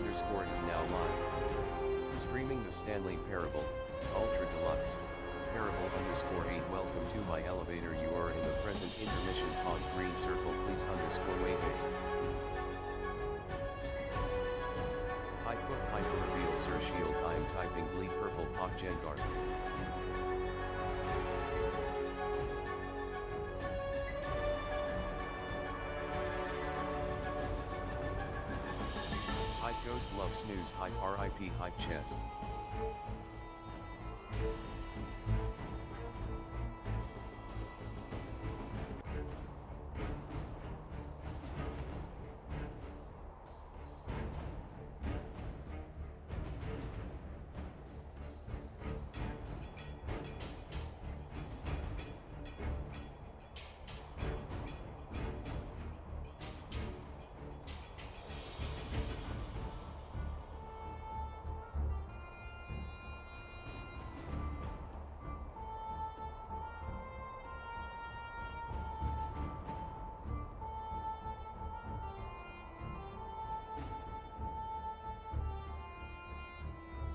is now live. Streaming the Stanley Parable, Ultra Deluxe, Parable_8. Welcome to my elevator. You are in the present intermission. Pause green circle please _wait. Hyper reveal Sir Shield. I am typing bleed purple Pop Gengard. Hype Ghost Love Snooze Hype RIP Hype Chest.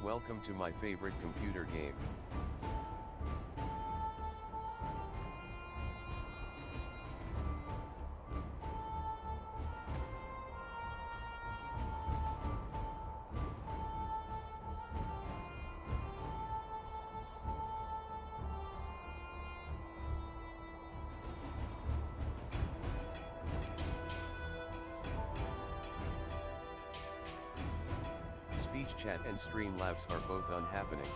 Welcome to my favorite computer game. Speech chat and Streamlabs are both unhappening.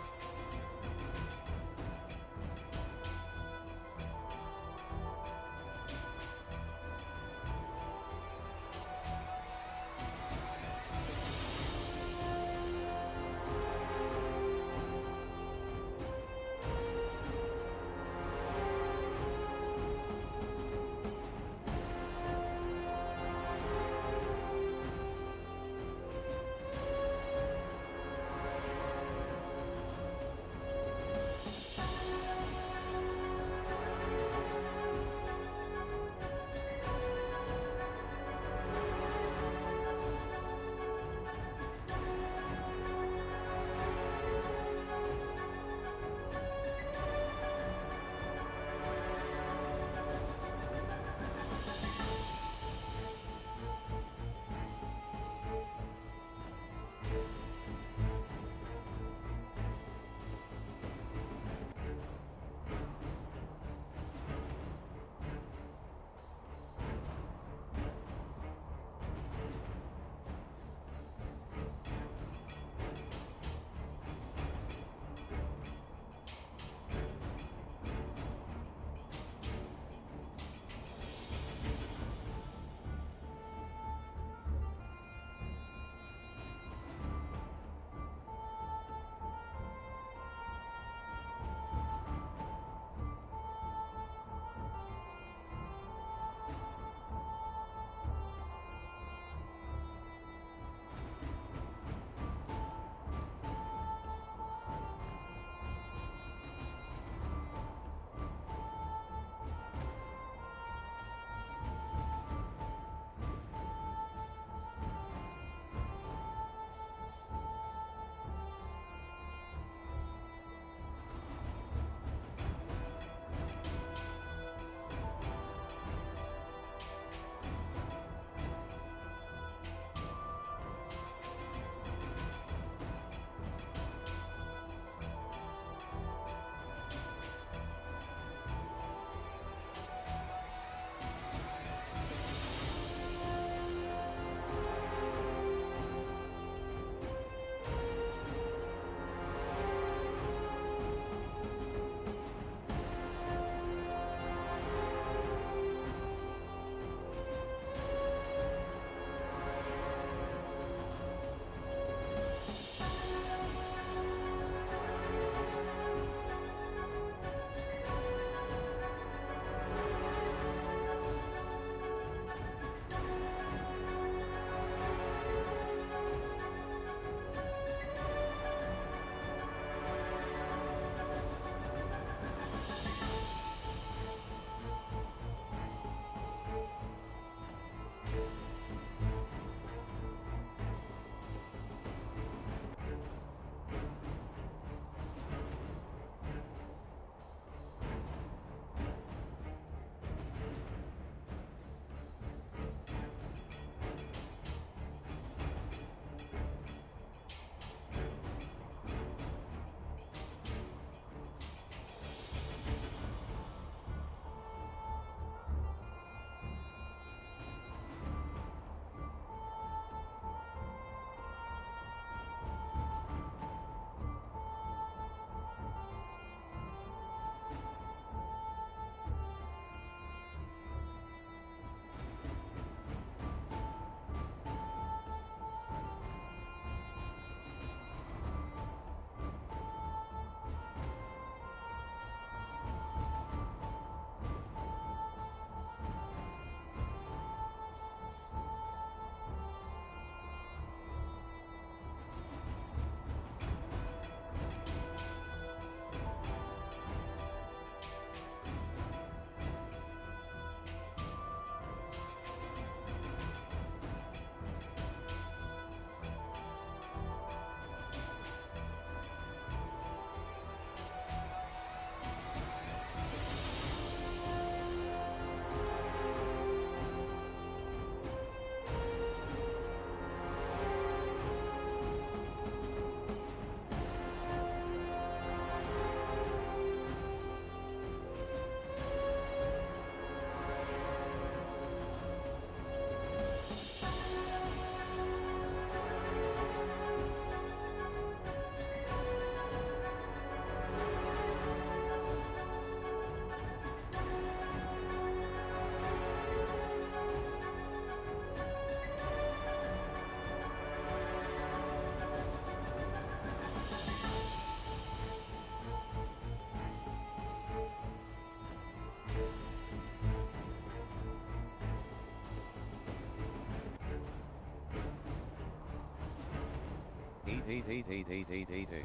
888888888.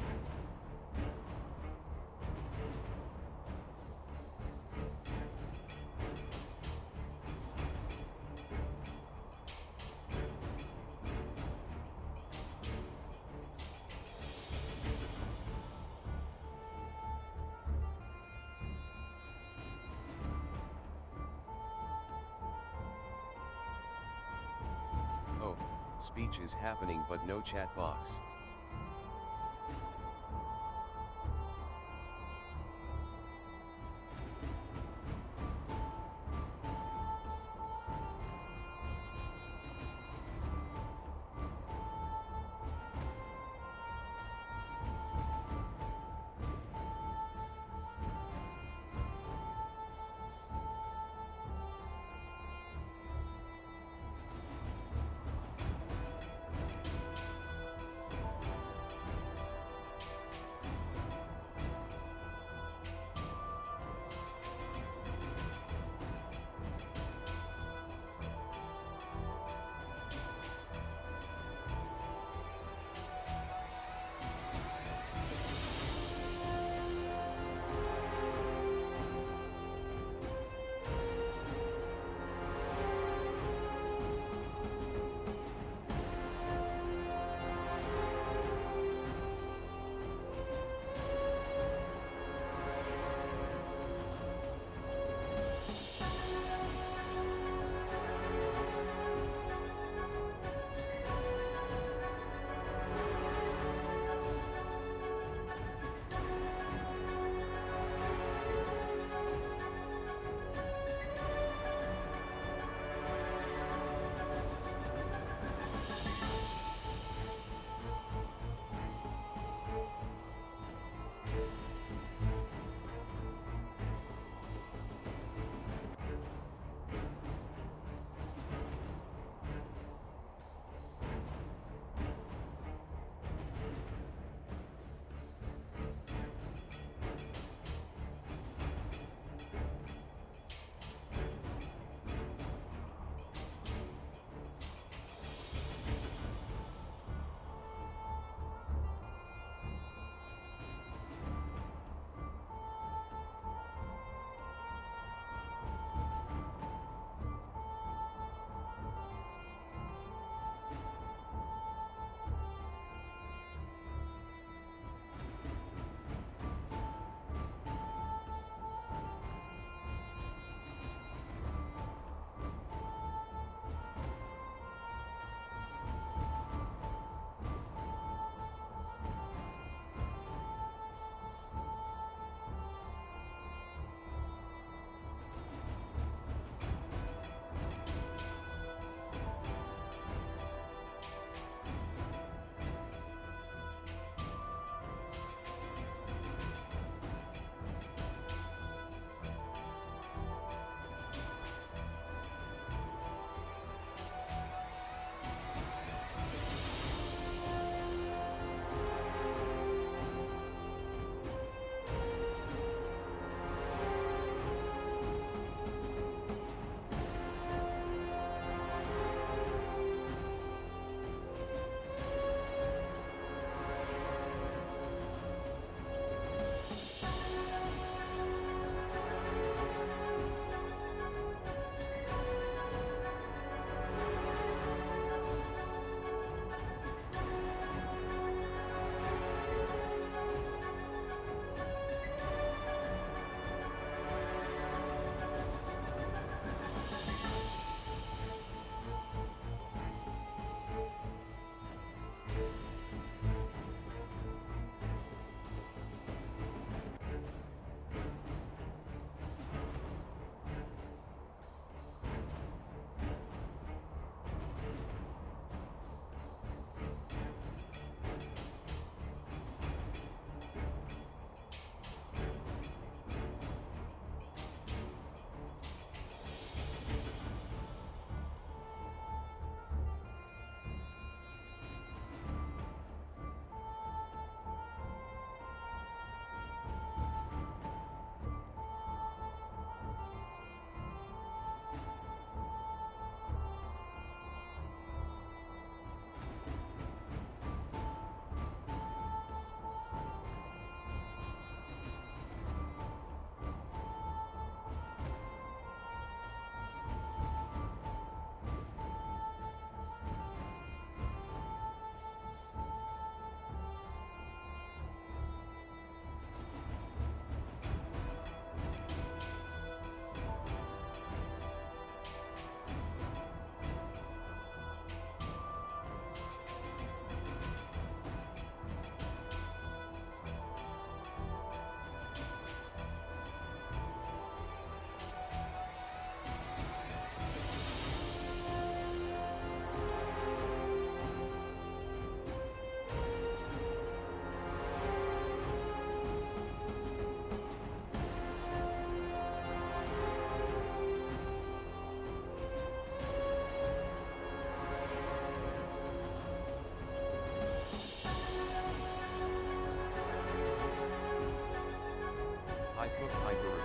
Oh, speech is happening but no chat box.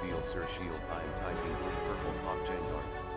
reveal Sir Shield. I am typing blue purple pop Gengar.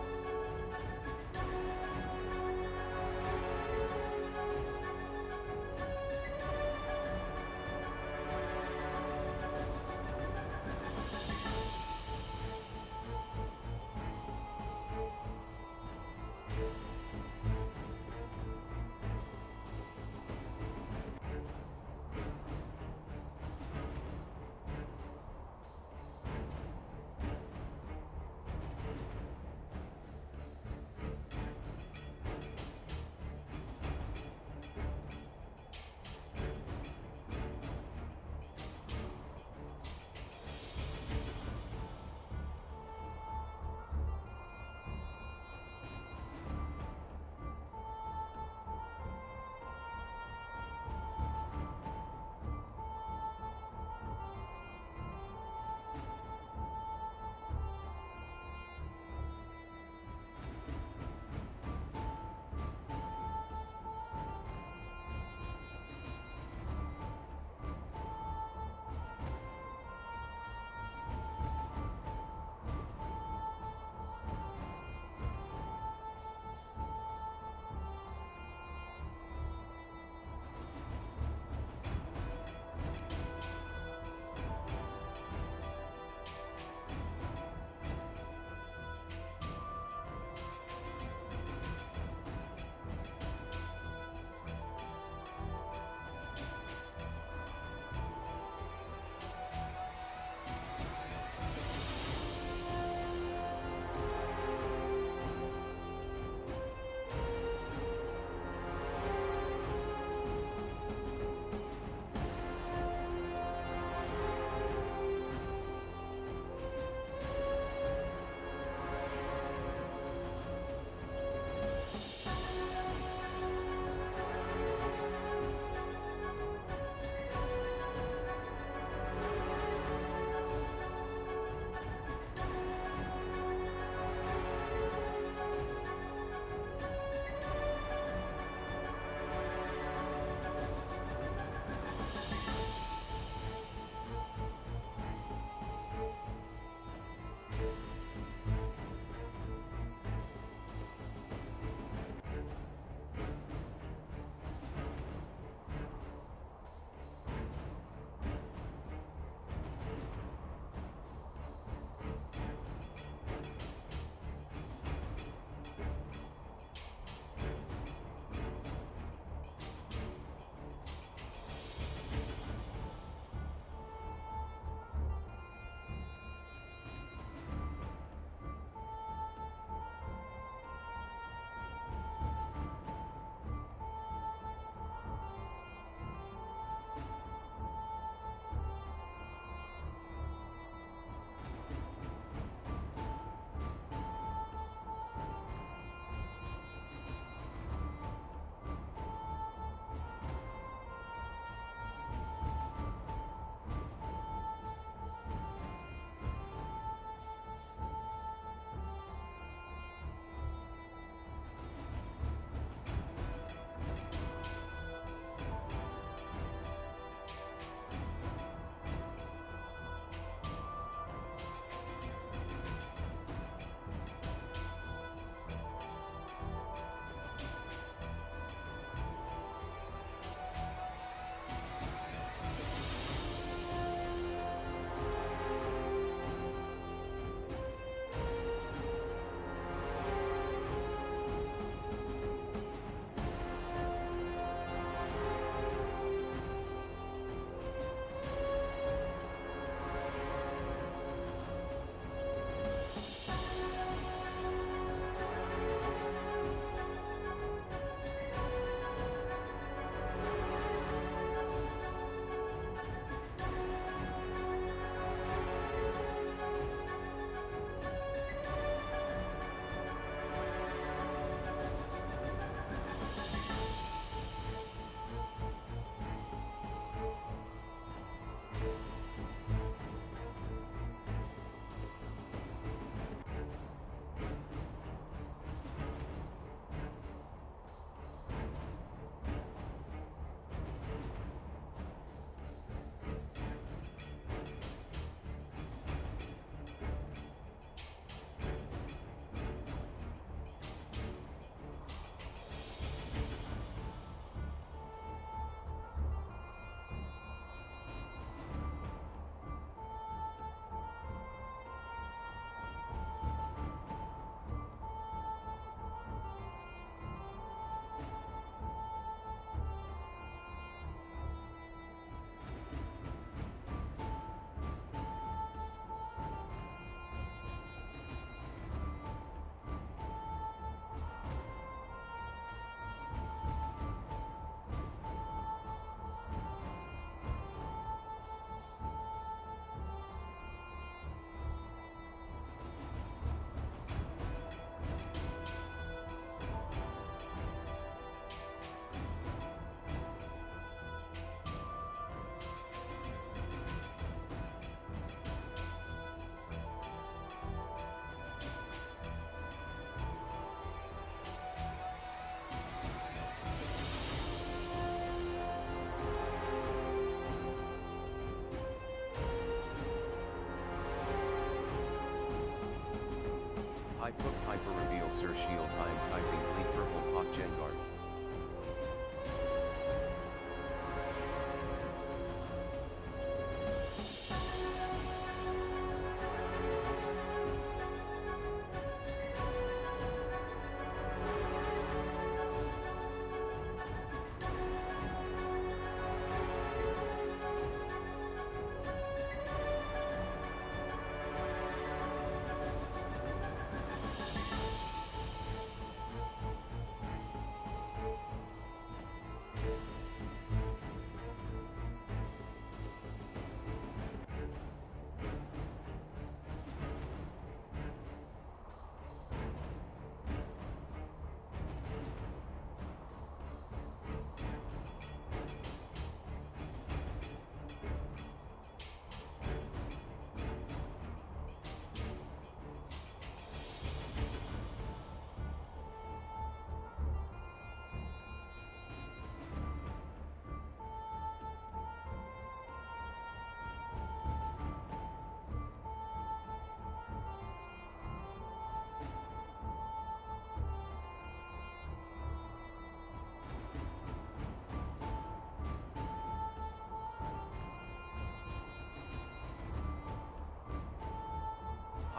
Hypook hyper reveal Sir Shield. I am typing bleed purple Pak Jengar.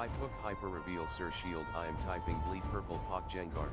Hypook hyper reveal Sir Shield. I am typing bleed purple Pak Jengar.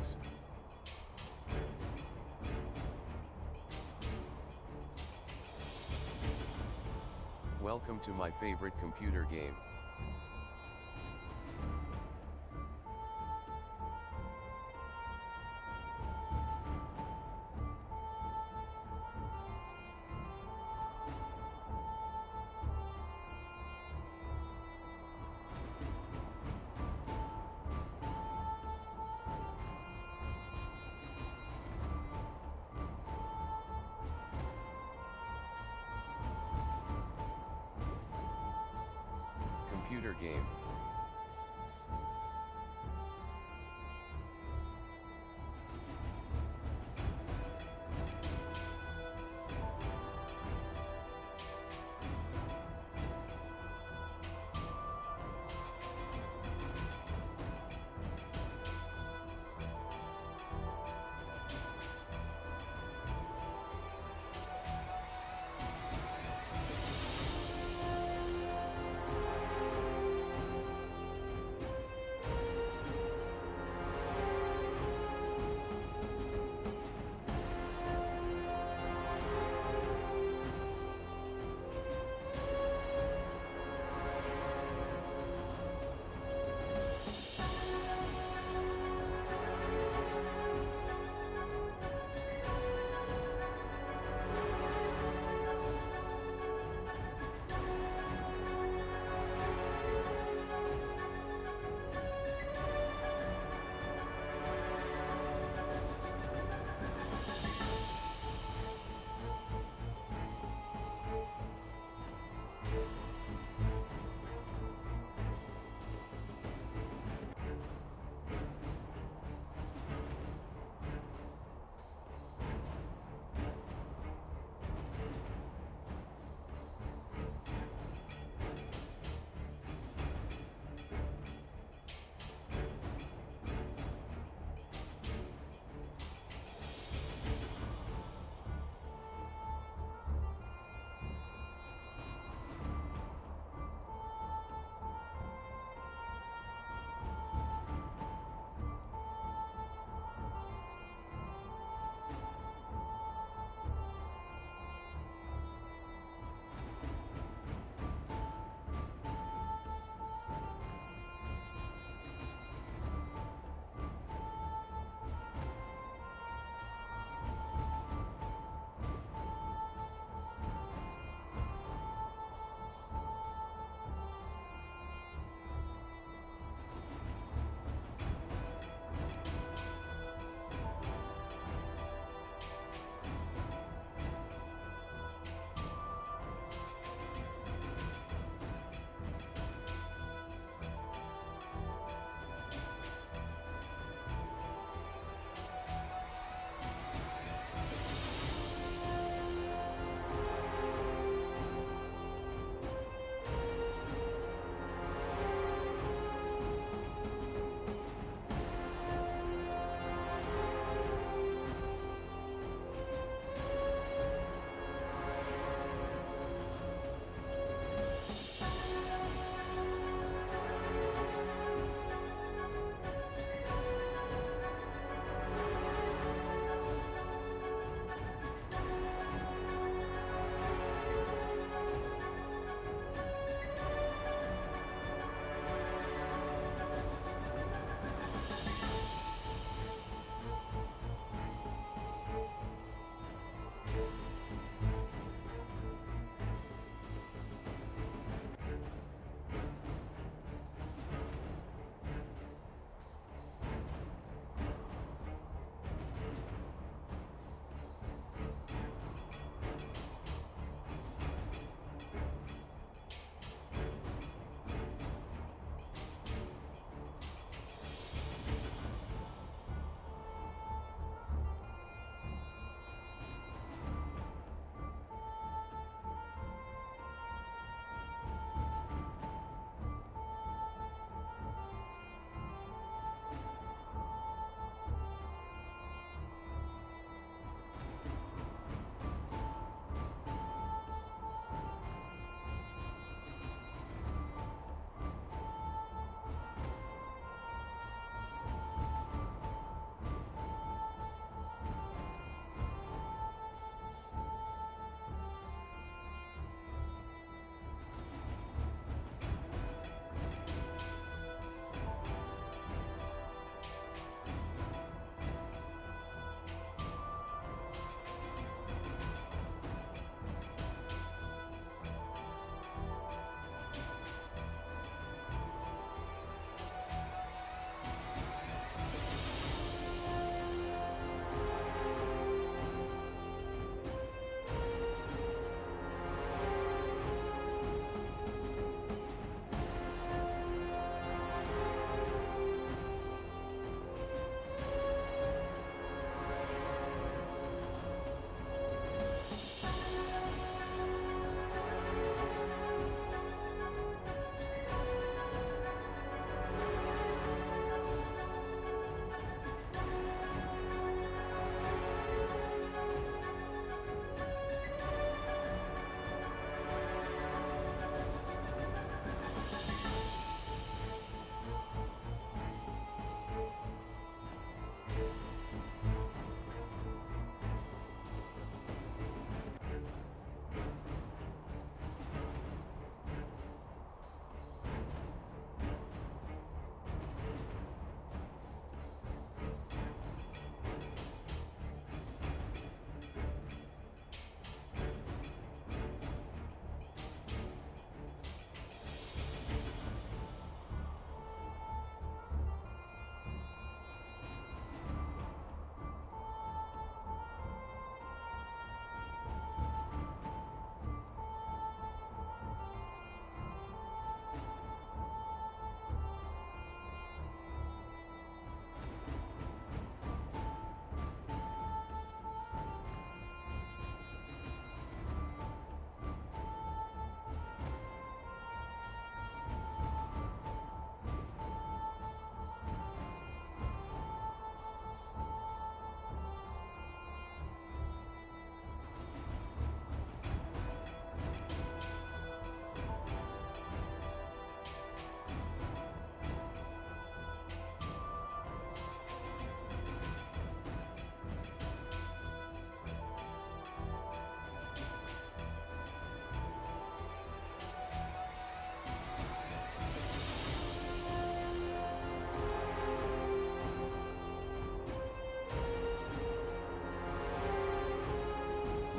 Deluxe. Welcome to my favorite computer game. Computer game.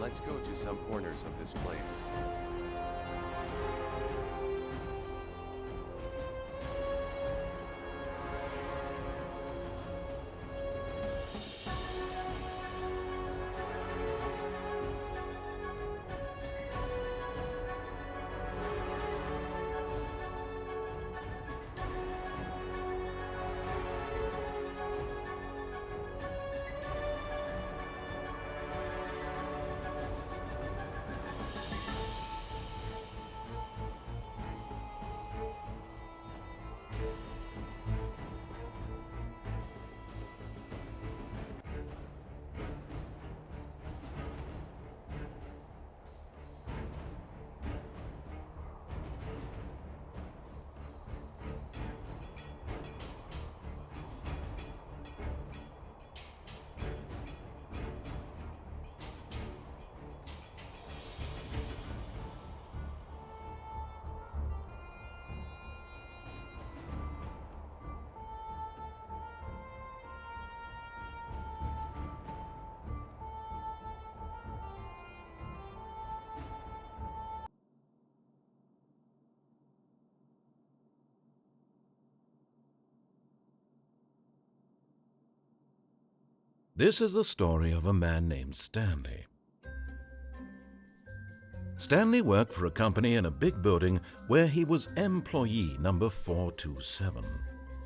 Let's go to some corners of this place. This is the story of a man named Stanley. Stanley worked for a company in a big building where he was employee number 427.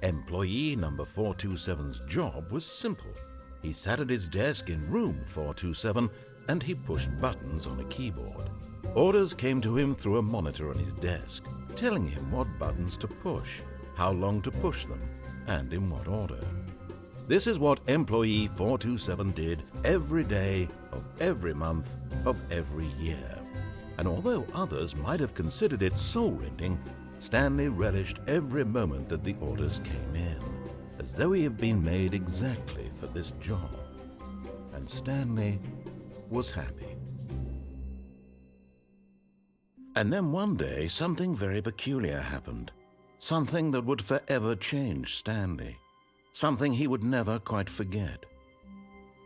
Employee number 427's job was simple. He sat at his desk in room 427 and he pushed buttons on a keyboard. Orders came to him through a monitor on his desk, telling him what buttons to push, how long to push them, and in what order. This is what employee 427 did every day of every month of every year. And although others might have considered it soul-rending, Stanley relished every moment that the orders came in, as though he had been made exactly for this job. And Stanley was happy. And then one day, something very peculiar happened. Something that would forever change Stanley. Something he would never quite forget.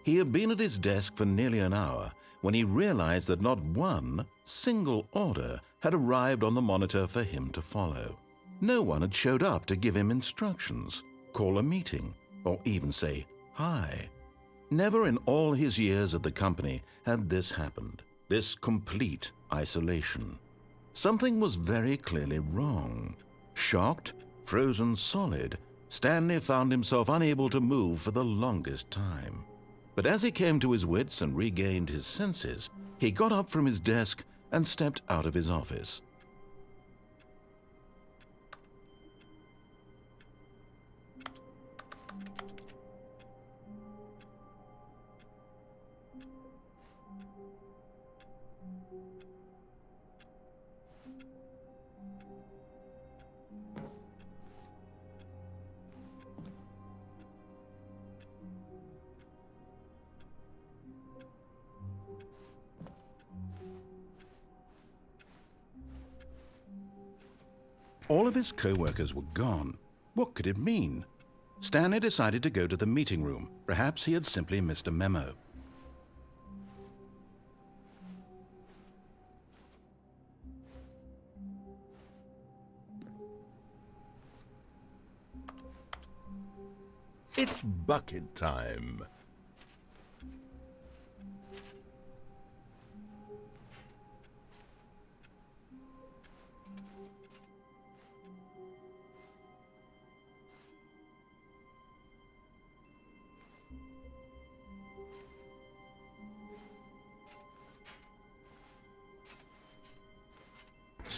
He had been at his desk for nearly an hour when he realized that not one single order had arrived on the monitor for him to follow. No one had showed up to give him instructions, call a meeting, or even say hi. Never in all his years at the company had this happened, this complete isolation. Something was very clearly wrong. Shocked, frozen solid, Stanley found himself unable to move for the longest time. But as he came to his wits and regained his senses, he got up from his desk and stepped out of his office. All of his co-workers were gone. What could it mean? Stanley decided to go to the meeting room. Perhaps he had simply missed a memo. It's bucket time.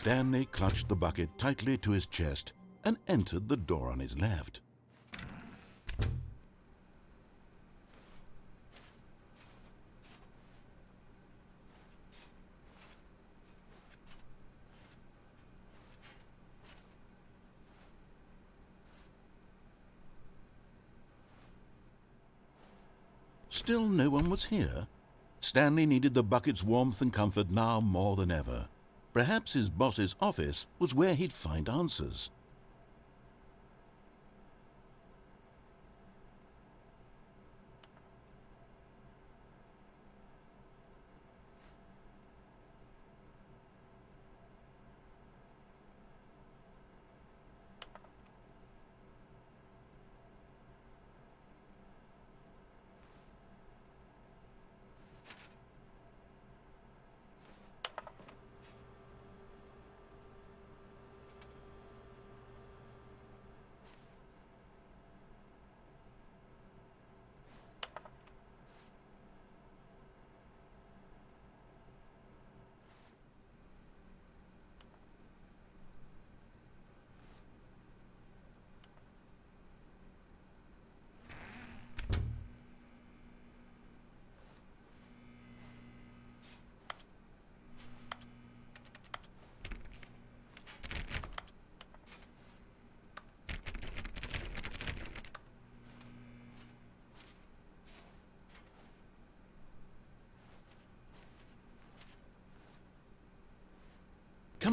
Stanley clutched the bucket tightly to his chest and entered the door on his left. Still no one was here. Stanley needed the bucket's warmth and comfort now more than ever. Perhaps his boss's office was where he'd find answers.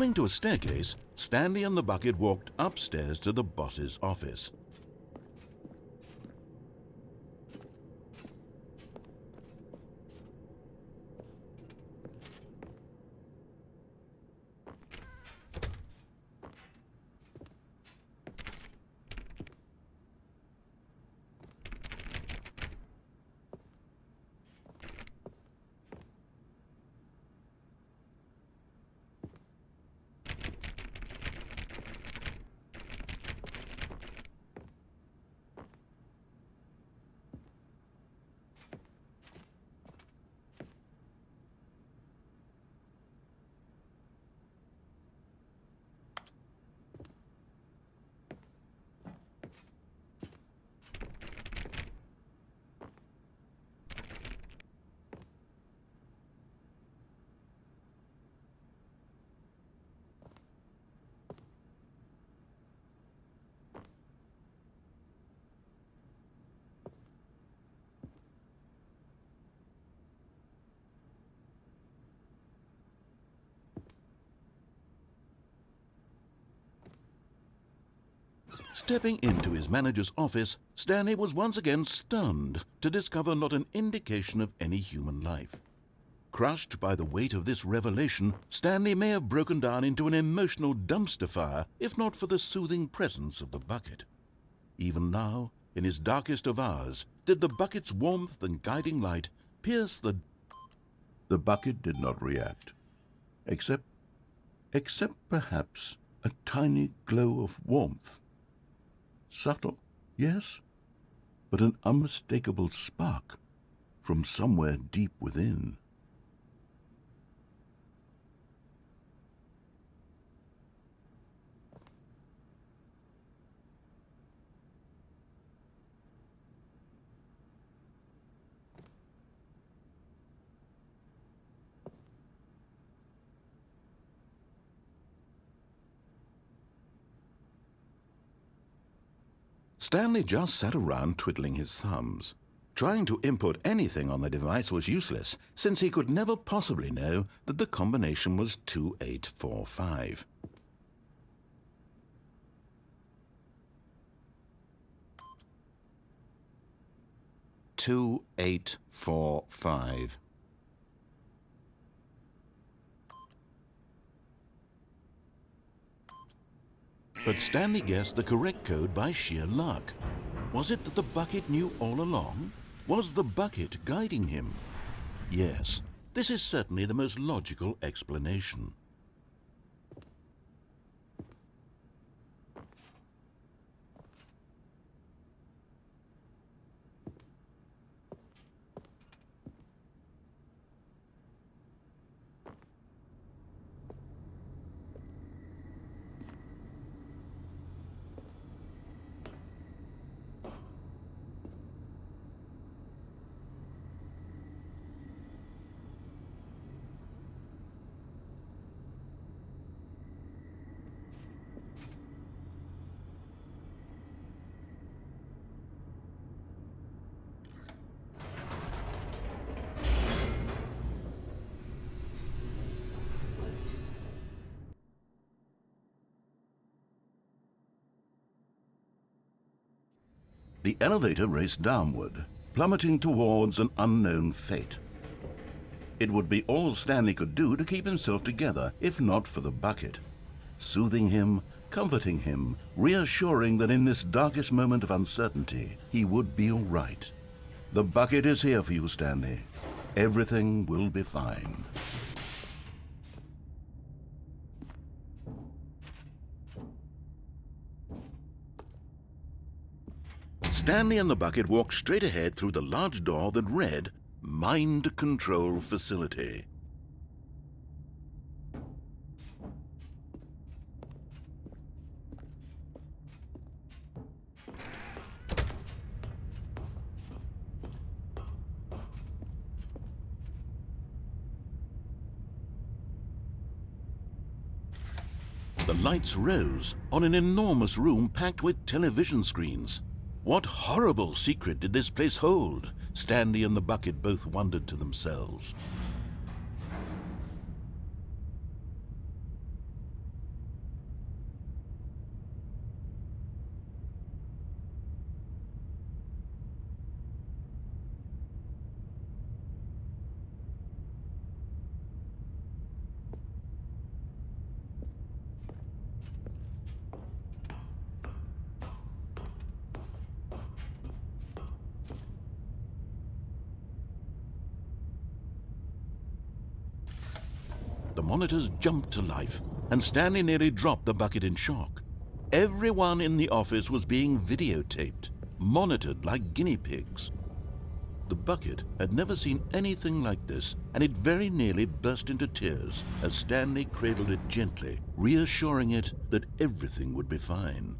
Coming to a staircase, Stanley and the bucket walked upstairs to the boss's office. Stepping into his manager's office, Stanley was once again stunned to discover not an indication of any human life. Crushed by the weight of this revelation, Stanley may have broken down into an emotional dumpster fire if not for the soothing presence of the bucket. Even now, in his darkest of hours, did the bucket's warmth and guiding light pierce the... The bucket did not react, except perhaps a tiny glow of warmth. Subtle, yes, but an unmistakable spark from somewhere deep within. Stanley just sat around twiddling his thumbs. Trying to input anything on the device was useless, since he could never possibly know that the combination was 2845. "2845. But Stanley guessed the correct code by sheer luck. Was it that the bucket knew all along? Was the bucket guiding him? Yes, this is certainly the most logical explanation. The elevator raced downward, plummeting towards an unknown fate. It would be all Stanley could do to keep himself together, if not for the bucket. Soothing him, comforting him, reassuring that in this darkest moment of uncertainty, he would be all right. The bucket is here for you, Stanley. Everything will be fine. Stanley and the bucket walked straight ahead through the large door that read, Mind Control Facility. The lights rose on an enormous room packed with television screens. What horrible secret did this place hold? Stanley and the bucket both wondered to themselves. The monitors jumped to life, and Stanley nearly dropped the bucket in shock. Everyone in the office was being videotaped, monitored like guinea pigs. The bucket had never seen anything like this, and it very nearly burst into tears as Stanley cradled it gently, reassuring it that everything would be fine.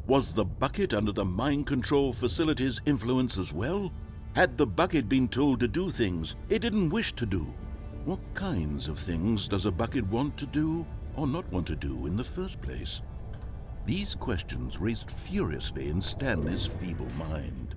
Was the bucket under the mind control facility's influence as well? Had the bucket been told to do things it didn't wish to do? What kinds of things does a bucket want to do or not want to do in the first place? These questions raced furiously in Stanley's feeble mind.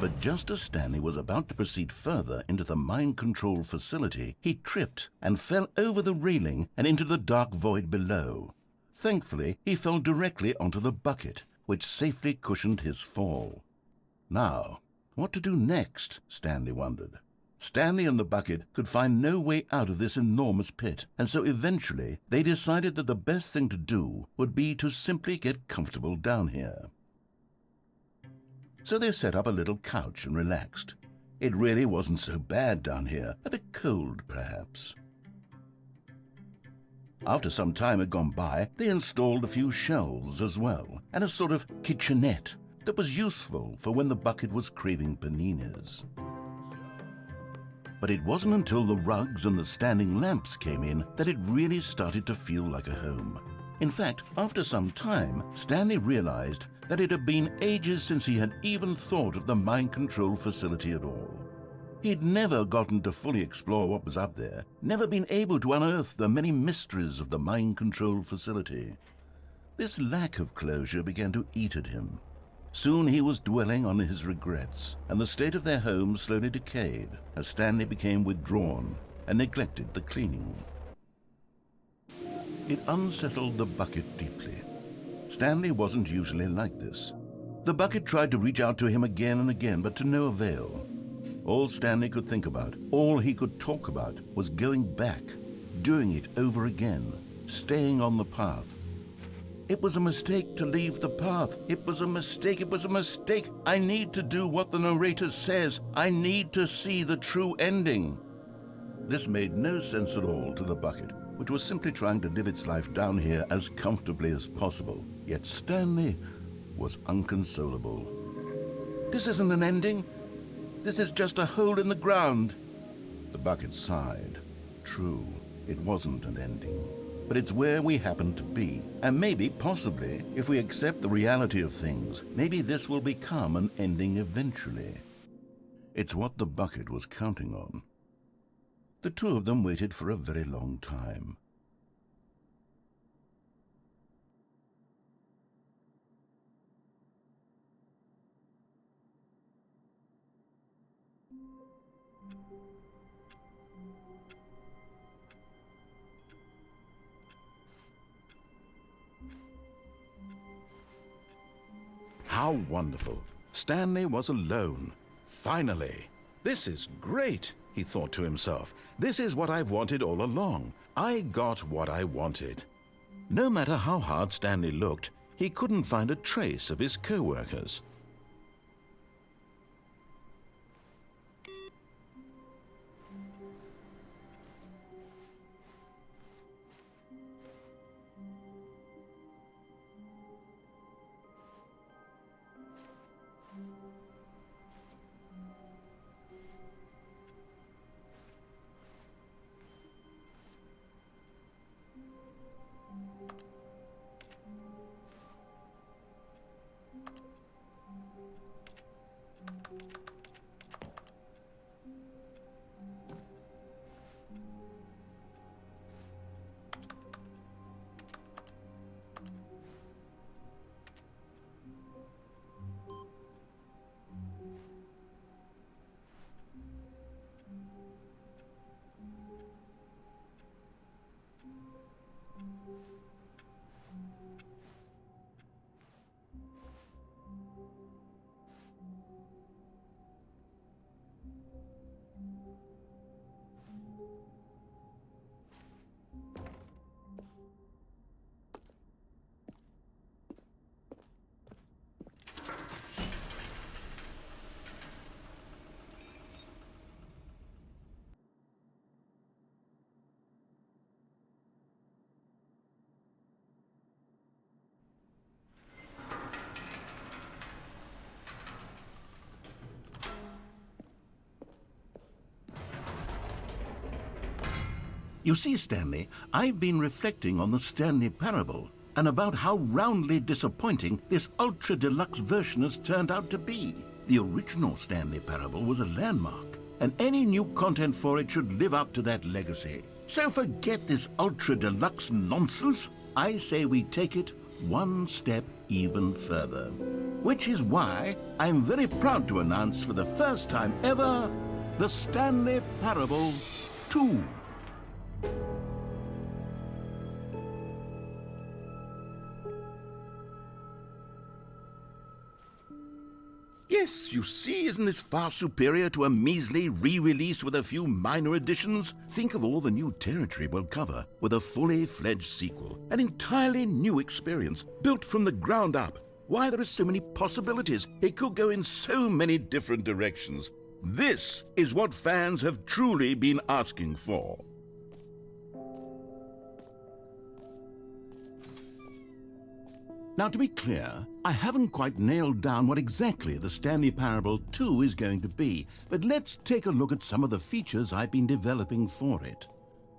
But just as Stanley was about to proceed further into the mind control facility, he tripped and fell over the railing and into the dark void below. Thankfully, he fell directly onto the bucket, which safely cushioned his fall. Now, what to do next, Stanley wondered. Stanley and the bucket could find no way out of this enormous pit, and so eventually they decided that the best thing to do would be to simply get comfortable down here. So they set up a little couch and relaxed. It really wasn't so bad down here, a bit cold perhaps. After some time had gone by, they installed a few shelves as well, and a sort of kitchenette that was useful for when the bucket was craving paninis. But it wasn't until the rugs and the standing lamps came in that it really started to feel like a home. In fact, after some time, Stanley realized that it had been ages since he had even thought of the mind control facility at all. He'd never gotten to fully explore what was up there, never been able to unearth the many mysteries of the mind control facility. This lack of closure began to eat at him. Soon he was dwelling on his regrets, and the state of their home slowly decayed as Stanley became withdrawn and neglected the cleaning. It unsettled the bucket deeply. Stanley wasn't usually like this. The bucket tried to reach out to him again and again, but to no avail. All Stanley could think about, all he could talk about, was going back, doing it over again, staying on the path. It was a mistake to leave the path. It was a mistake. It was a mistake. I need to do what the narrator says. I need to see the true ending. This made no sense at all to the bucket, which was simply trying to live its life down here as comfortably as possible. Yet Stanley was inconsolable. This isn't an ending. This is just a hole in the ground. The bucket sighed. True, it wasn't an ending. But it's where we happen to be. And maybe, possibly, if we accept the reality of things, maybe this will become an ending eventually. It's what the bucket was counting on. The two of them waited for a very long time. How wonderful. Stanley was alone. Finally. This is great, he thought to himself. This is what I've wanted all along. I got what I wanted. No matter how hard Stanley looked, he couldn't find a trace of his co-workers. You see, Stanley, I've been reflecting on the Stanley Parable and about how roundly disappointing this ultra-deluxe version has turned out to be. The original Stanley Parable was a landmark, and any new content for it should live up to that legacy. So forget this ultra-deluxe nonsense. I say we take it one step even further. Which is why I'm very proud to announce for the first time ever, the Stanley Parable 2. Yes, you see, isn't this far superior to a measly re-release with a few minor additions? Think of all the new territory we'll cover with a fully fledged sequel, an entirely new experience, built from the ground up. Why, there are so many possibilities. It could go in so many different directions. This is what fans have truly been asking for. Now, to be clear, I haven't quite nailed down what exactly the Stanley Parable 2 is going to be, but let's take a look at some of the features I've been developing for it.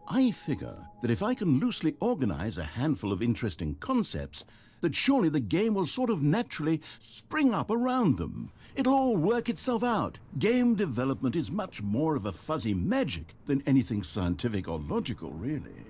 I figure that if I can loosely organize a handful of interesting concepts, that surely the game will sort of naturally spring up around them. It'll all work itself out. Game development is much more of a fuzzy magic than anything scientific or logical, really.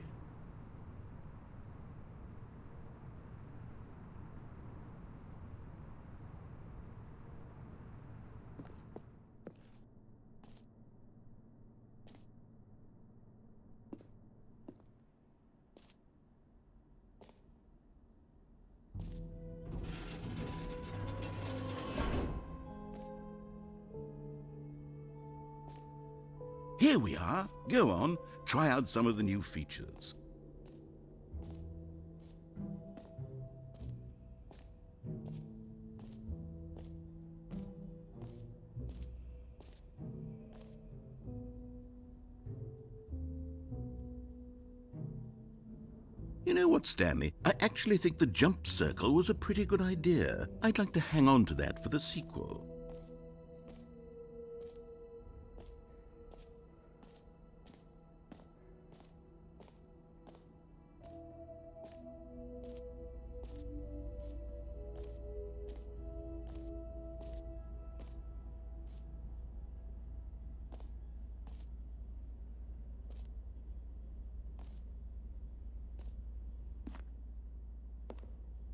Here we are. Go on, try out some of the new features. You know what, Stanley? I actually think the jump circle was a pretty good idea. I'd like to hang on to that for the sequel.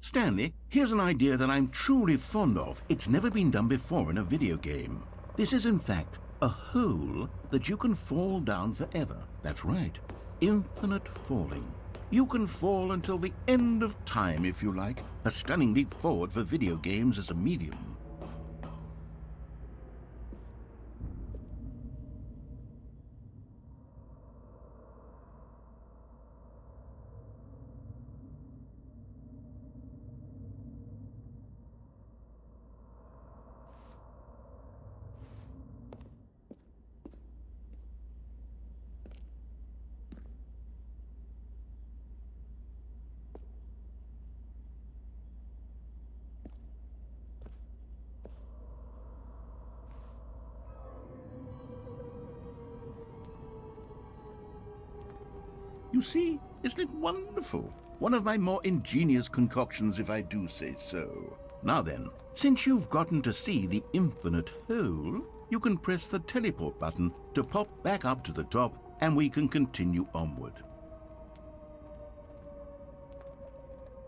Stanley, here's an idea that I'm truly fond of. It's never been done before in a video game. This is, in fact, a hole that you can fall down forever. That's right. Infinite falling. You can fall until the end of time, if you like. A stunning leap forward for video games as a medium. You see, isn't it wonderful? One of my more ingenious concoctions, if I do say so. Now then, since you've gotten to see the infinite hole, you can press the teleport button to pop back up to the top, and we can continue onward.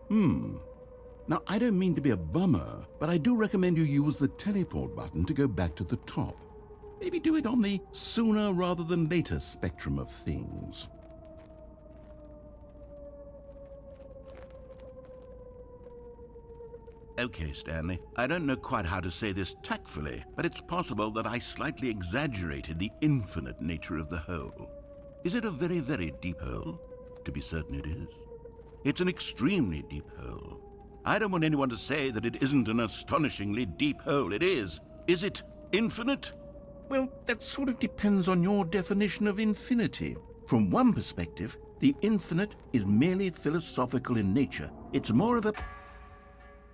Now, I don't mean to be a bummer, but I do recommend you use the teleport button to go back to the top. Maybe do it on the sooner rather than later spectrum of things. Okay, Stanley, I don't know quite how to say this tactfully, but it's possible that I slightly exaggerated the infinite nature of the hole. Is it a very, very deep hole? To be certain it is. It's an extremely deep hole. I don't want anyone to say that it isn't an astonishingly deep hole. It is. Is it infinite? Well, that sort of depends on your definition of infinity. From one perspective, the infinite is merely philosophical in nature. It's more of a...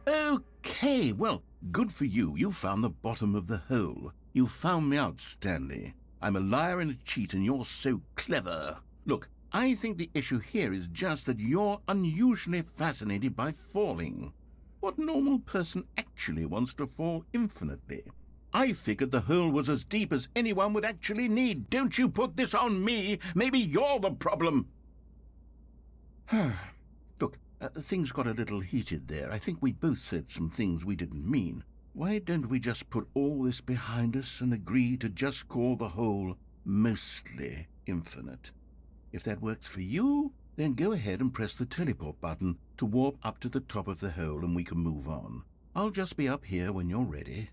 Okay, well, good for you. You found the bottom of the hole. You found me out, Stanley. I'm a liar and a cheat, and you're so clever. Look, I think the issue here is just that you're unusually fascinated by falling. What normal person actually wants to fall infinitely? I figured the hole was as deep as anyone would actually need. Don't you put this on me. Maybe you're the problem. Look, things got a little heated there. I think we both said some things we didn't mean. Why don't we just put all this behind us and agree to just call the hole mostly infinite? If that works for you, then go ahead and press the teleport button to warp up to the top of the hole and we can move on. I'll just be up here when you're ready.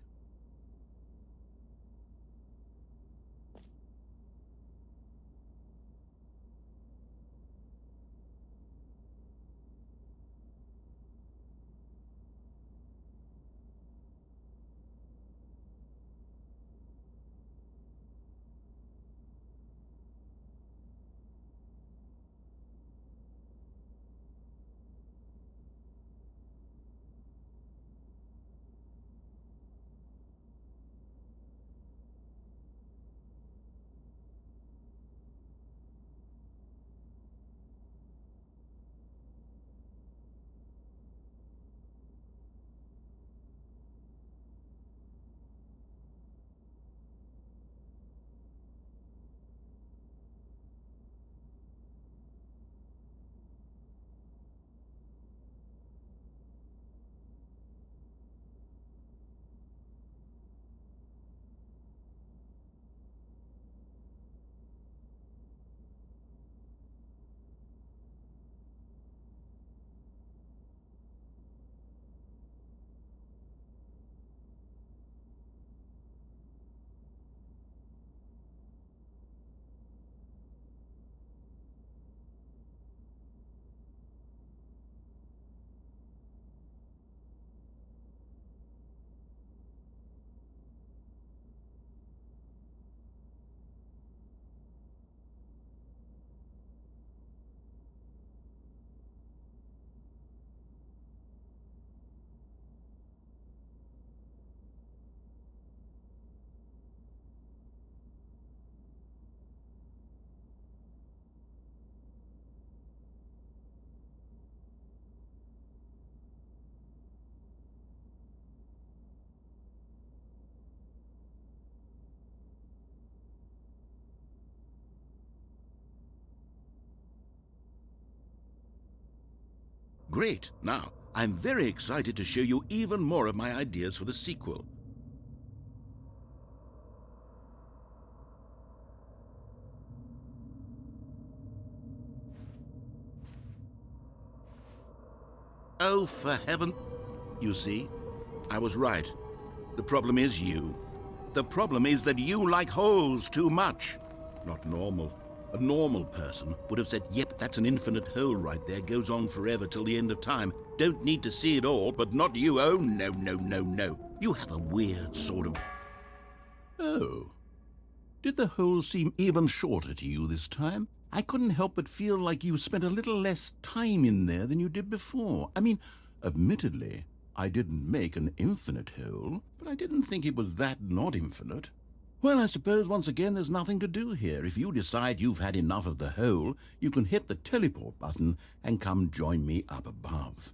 Great. Now, I'm very excited to show you even more of my ideas for the sequel. Oh, for heaven... You see, I was right. The problem is you. The problem is that you like holes too much. Not normal. A normal person would have said, yep, that's an infinite hole right there, goes on forever till the end of time. Don't need to see it all, but not you. Oh, no, no, no, no. You have a weird sort of... Oh. Did the hole seem even shorter to you this time? I couldn't help but feel like you spent a little less time in there than you did before. I mean, admittedly, I didn't make an infinite hole, but I didn't think it was that not infinite. Well, I suppose once again there's nothing to do here. If you decide you've had enough of the hole, you can hit the teleport button and come join me up above.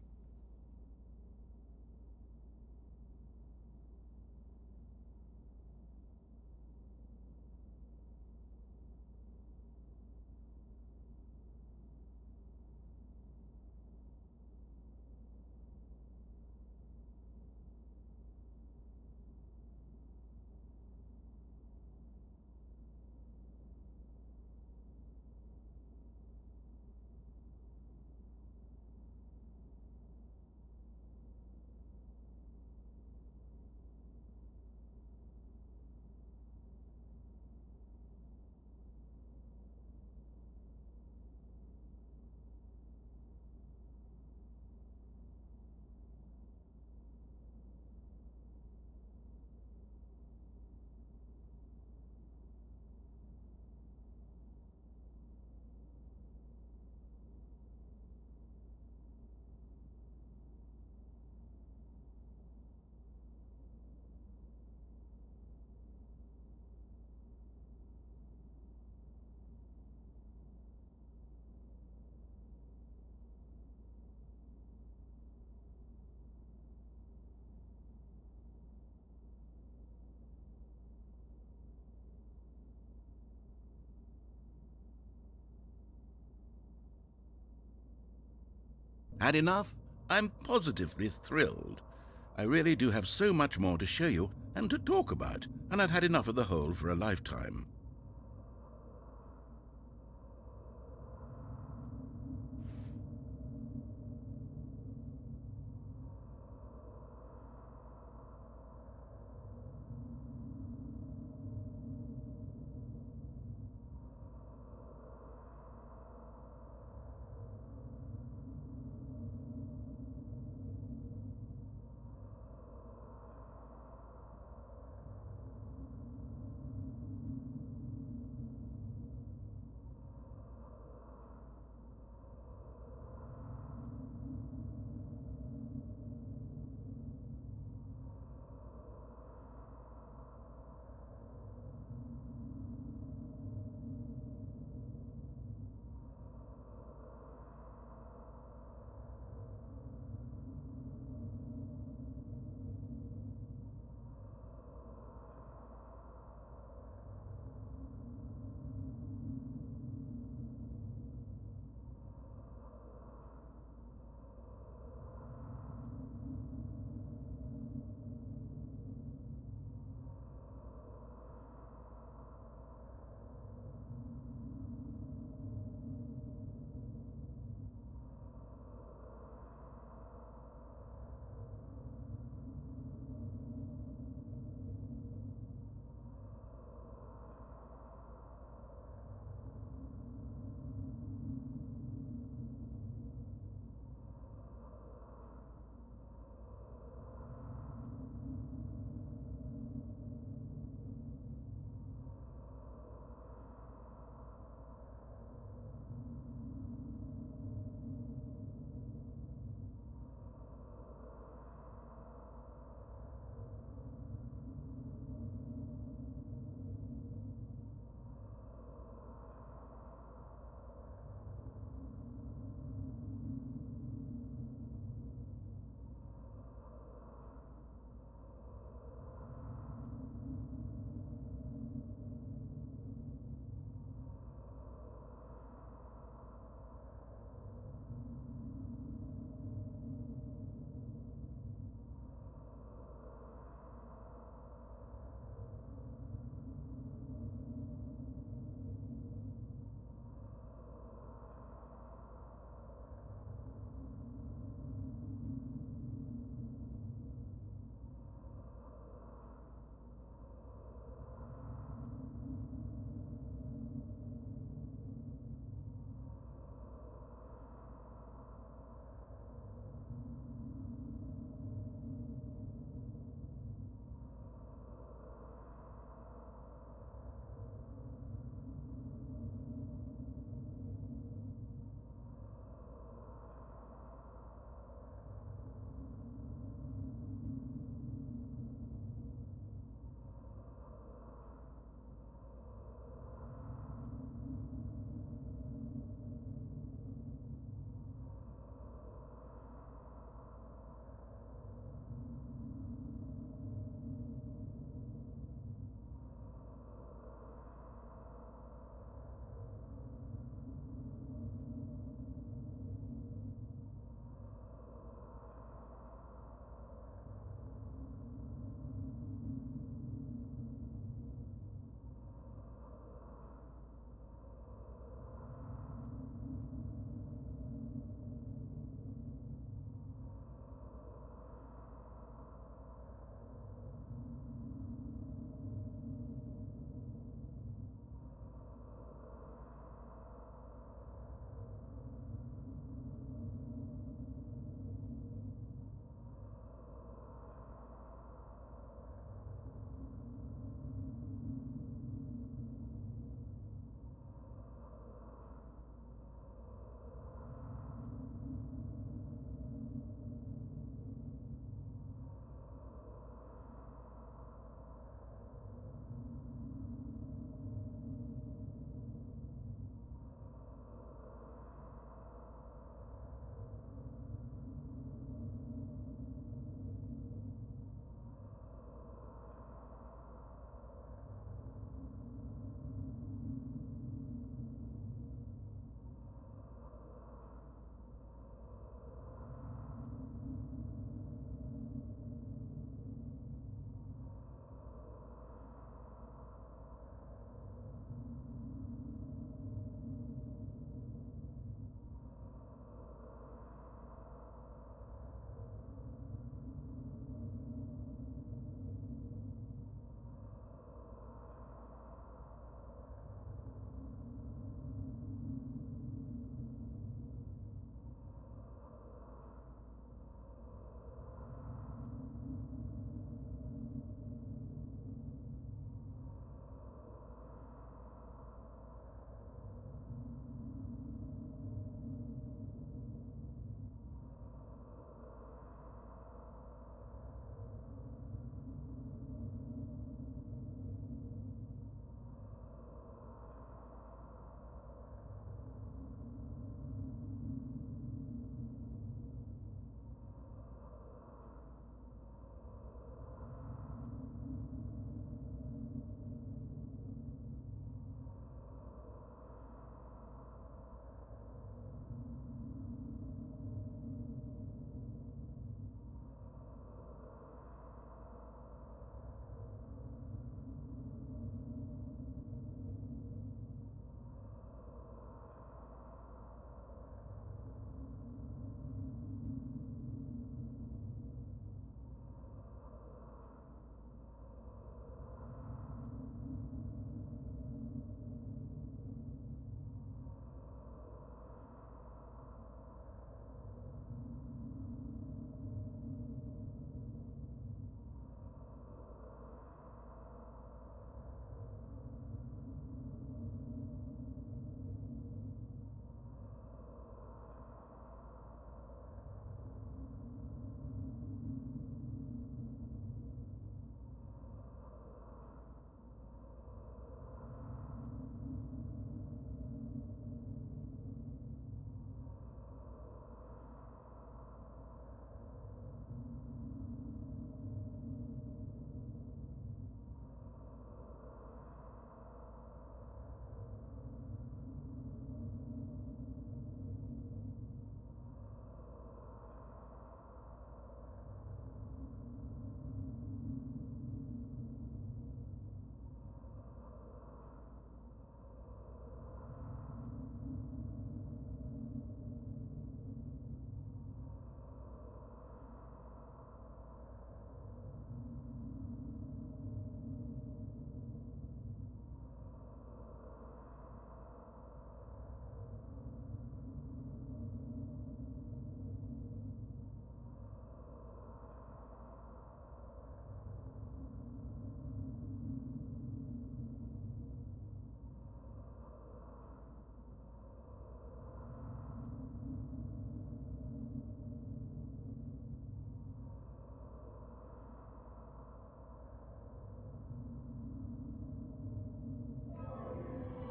Had enough? I'm positively thrilled. I really do have so much more to show you and to talk about, and I've had enough of the hole for a lifetime.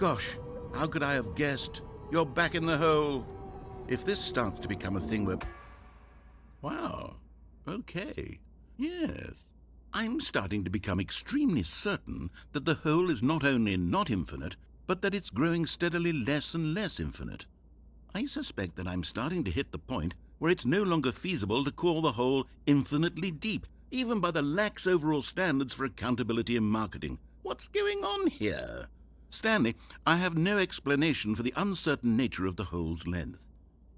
Gosh, how could I have guessed? You're back in the hole. If this starts to become a thing where... Wow. Okay. Yes. I'm starting to become extremely certain that the hole is not only not infinite, but that it's growing steadily less and less infinite. I suspect that I'm starting to hit the point where it's no longer feasible to call the hole infinitely deep, even by the lax overall standards for accountability in marketing. What's going on here? Stanley, I have no explanation for the uncertain nature of the hole's length.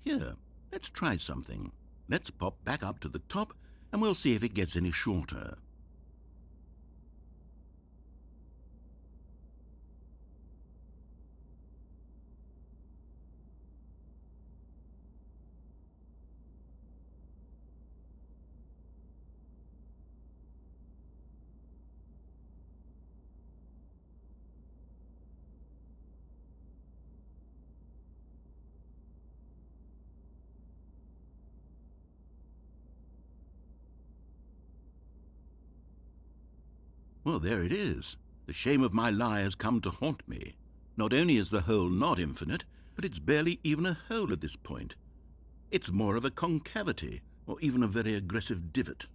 Here, let's try something. Let's pop back up to the top, and we'll see if it gets any shorter. Well, there it is. The shame of my lie has come to haunt me. Not only is the hole not infinite, but it's barely even a hole at this point. It's more of a concavity, or even a very aggressive divot.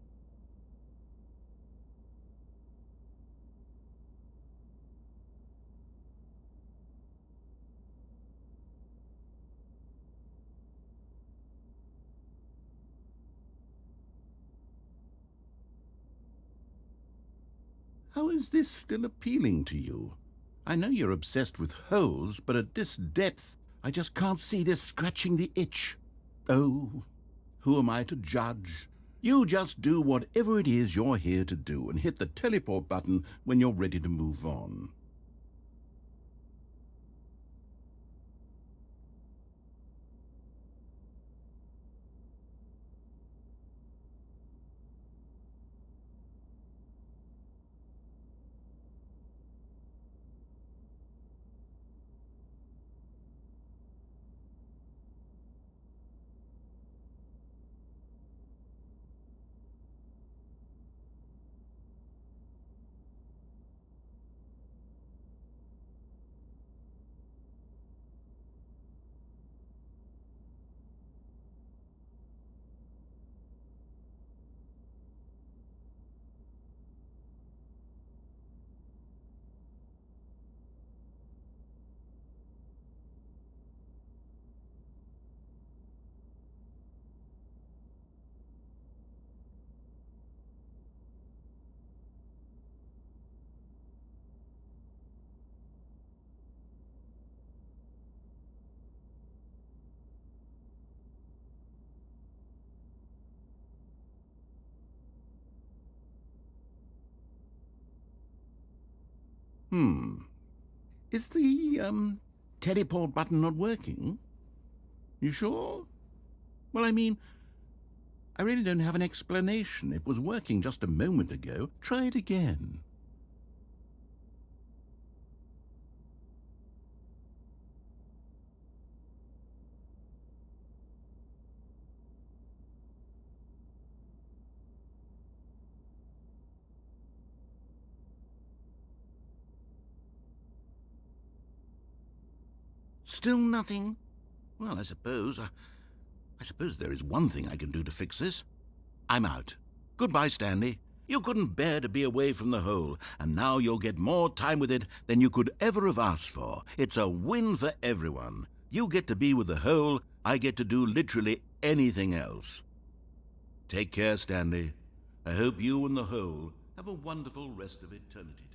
How is this still appealing to you? I know you're obsessed with holes, but at this depth, I just can't see this scratching the itch. Oh, who am I to judge? You just do whatever it is you're here to do and hit the teleport button when you're ready to move on. Is the, teleport button not working? You sure? Well, I mean, I really don't have an explanation. It was working just a moment ago. Try it again. Still nothing? Well, I suppose there is one thing I can do to fix this. I'm out. Goodbye, Stanley. You couldn't bear to be away from the hole, and now you'll get more time with it than you could ever have asked for. It's a win for everyone. You get to be with the hole, I get to do literally anything else. Take care, Stanley. I hope you and the hole have a wonderful rest of eternity together.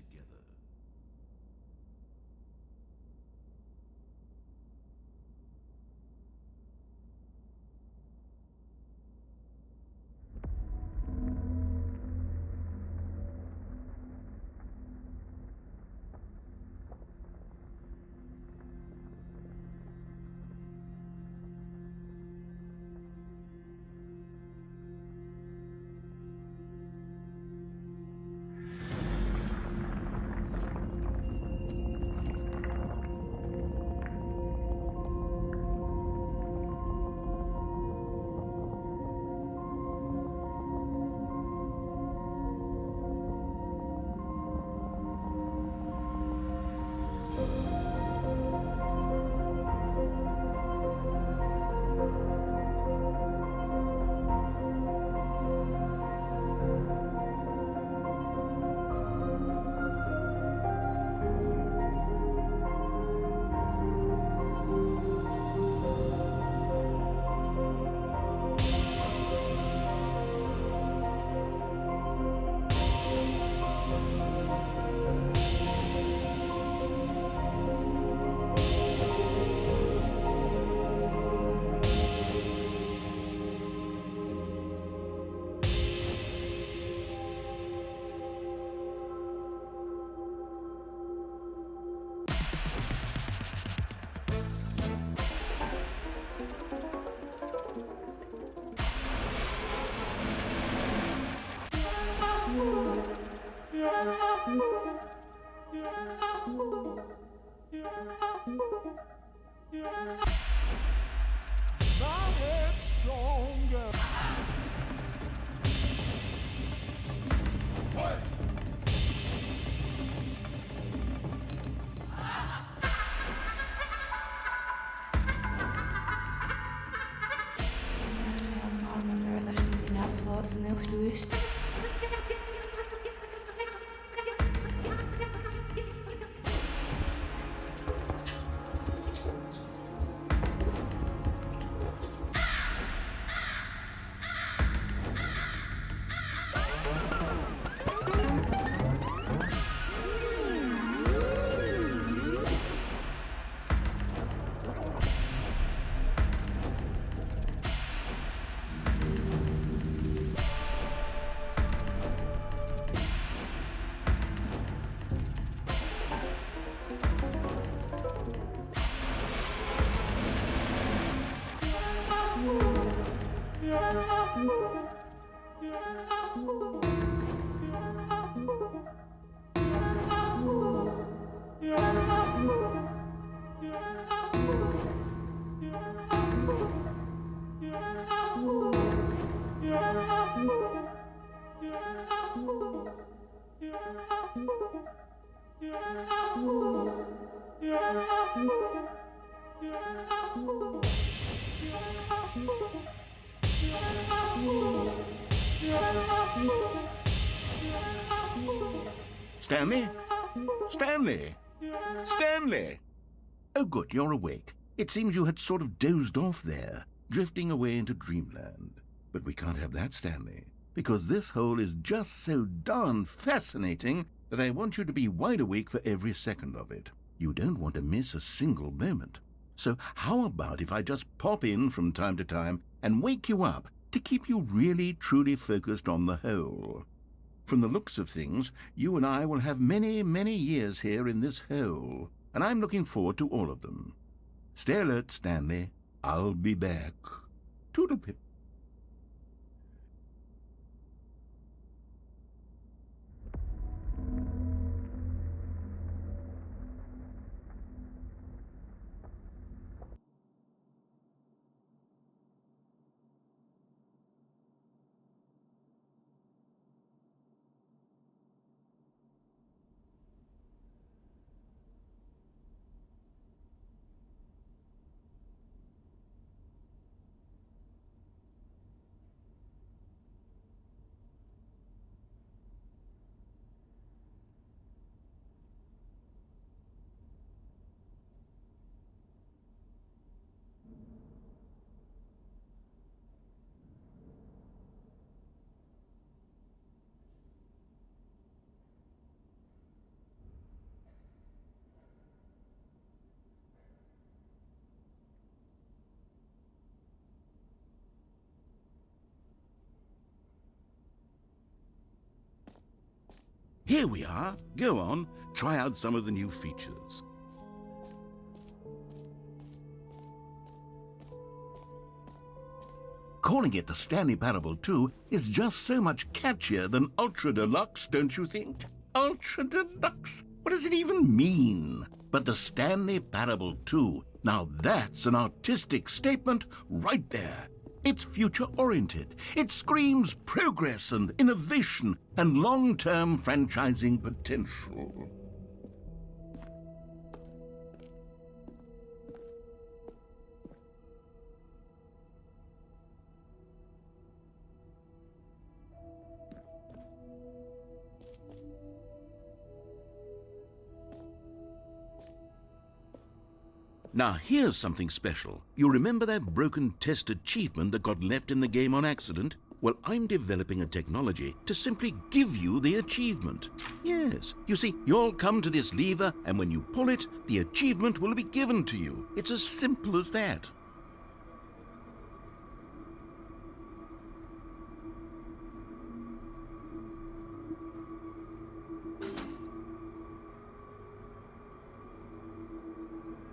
суусан нөхд үү шүү. Stanley? Stanley? Stanley! Oh, good, you're awake. It seems you had sort of dozed off there, drifting away into dreamland. But we can't have that, Stanley, because this hole is just so darn fascinating that I want you to be wide awake for every second of it. You don't want to miss a single moment. So how about if I just pop in from time to time and wake you up to keep you really, truly focused on the hole? From the looks of things, you and I will have many, many years here in this hole, and I'm looking forward to all of them. Stay alert, Stanley. I'll be back. Toodlepip. Here we are. Go on, try out some of the new features. Calling it the Stanley Parable 2 is just so much catchier than Ultra Deluxe, don't you think? Ultra Deluxe? What does it even mean? But the Stanley Parable 2, now that's an artistic statement right there. It's future-oriented. It screams progress and innovation and long-term franchising potential. Now here's something special. You remember that broken test achievement that got left in the game on accident? Well, I'm developing a technology to simply give you the achievement. Yes, you see, you'll come to this lever, and when you pull it, the achievement will be given to you. It's as simple as that.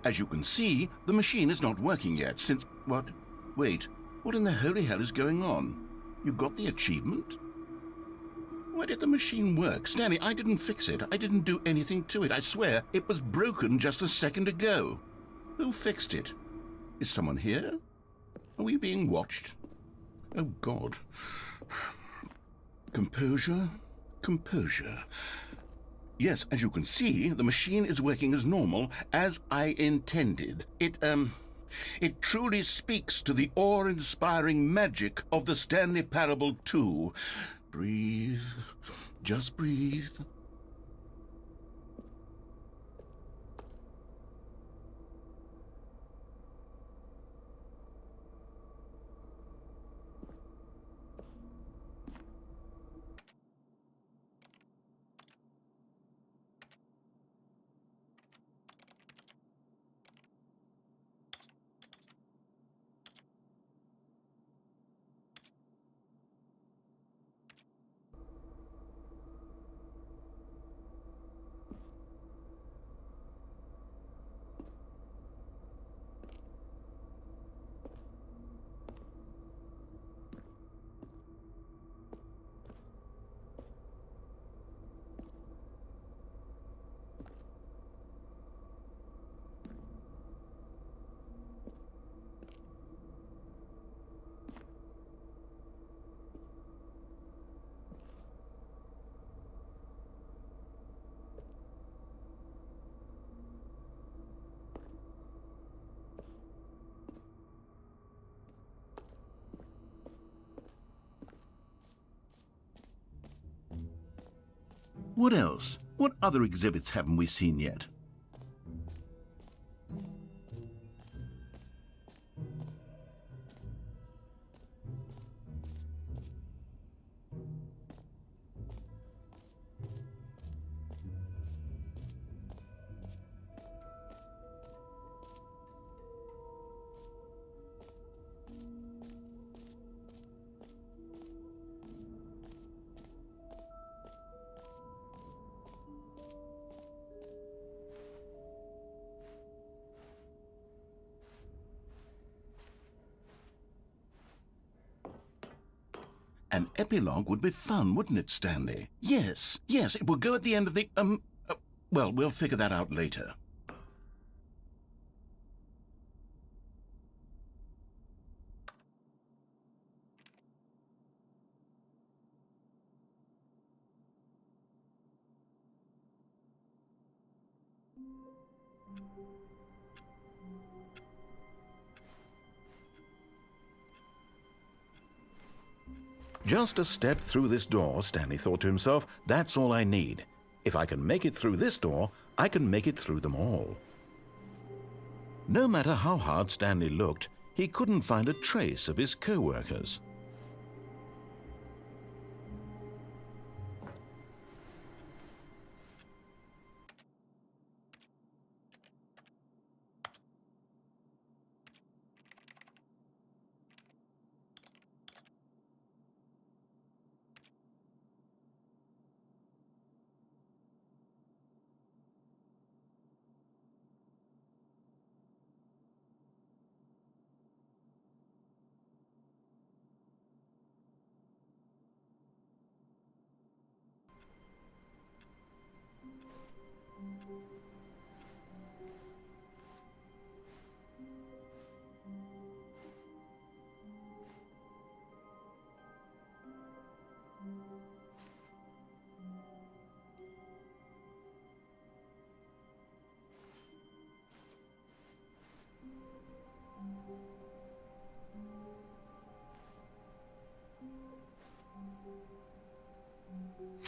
As you can see, the machine is not working yet since... What? Wait, what in the holy hell is going on? You got the achievement? Why did the machine work? Stanley, I didn't fix it. I didn't do anything to it. I swear, it was broken just a second ago. Who fixed it? Is someone here? Are we being watched? Oh, God. Composure, composure. Yes, as you can see, the machine is working as normal, as I intended. It truly speaks to the awe-inspiring magic of the Stanley Parable too. Breathe. Just breathe. What else? What other exhibits haven't we seen yet? An epilogue would be fun, wouldn't it, Stanley? Yes, it will go at the end of the, well, we'll figure that out later. Just a step through this door, Stanley thought to himself. That's all I need. If I can make it through this door, I can make it through them all. No matter how hard Stanley looked, he couldn't find a trace of his co-workers.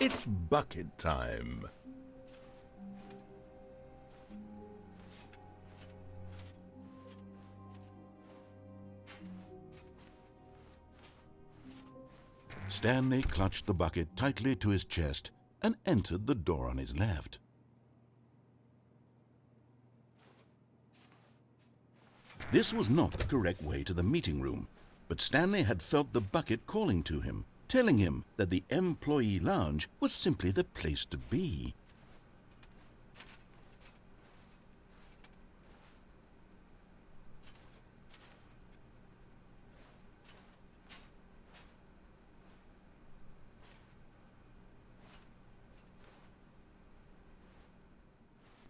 It's bucket time. Stanley clutched the bucket tightly to his chest and entered the door on his left. This was not the correct way to the meeting room, but Stanley had felt the bucket calling to him, telling him that the employee lounge was simply the place to be.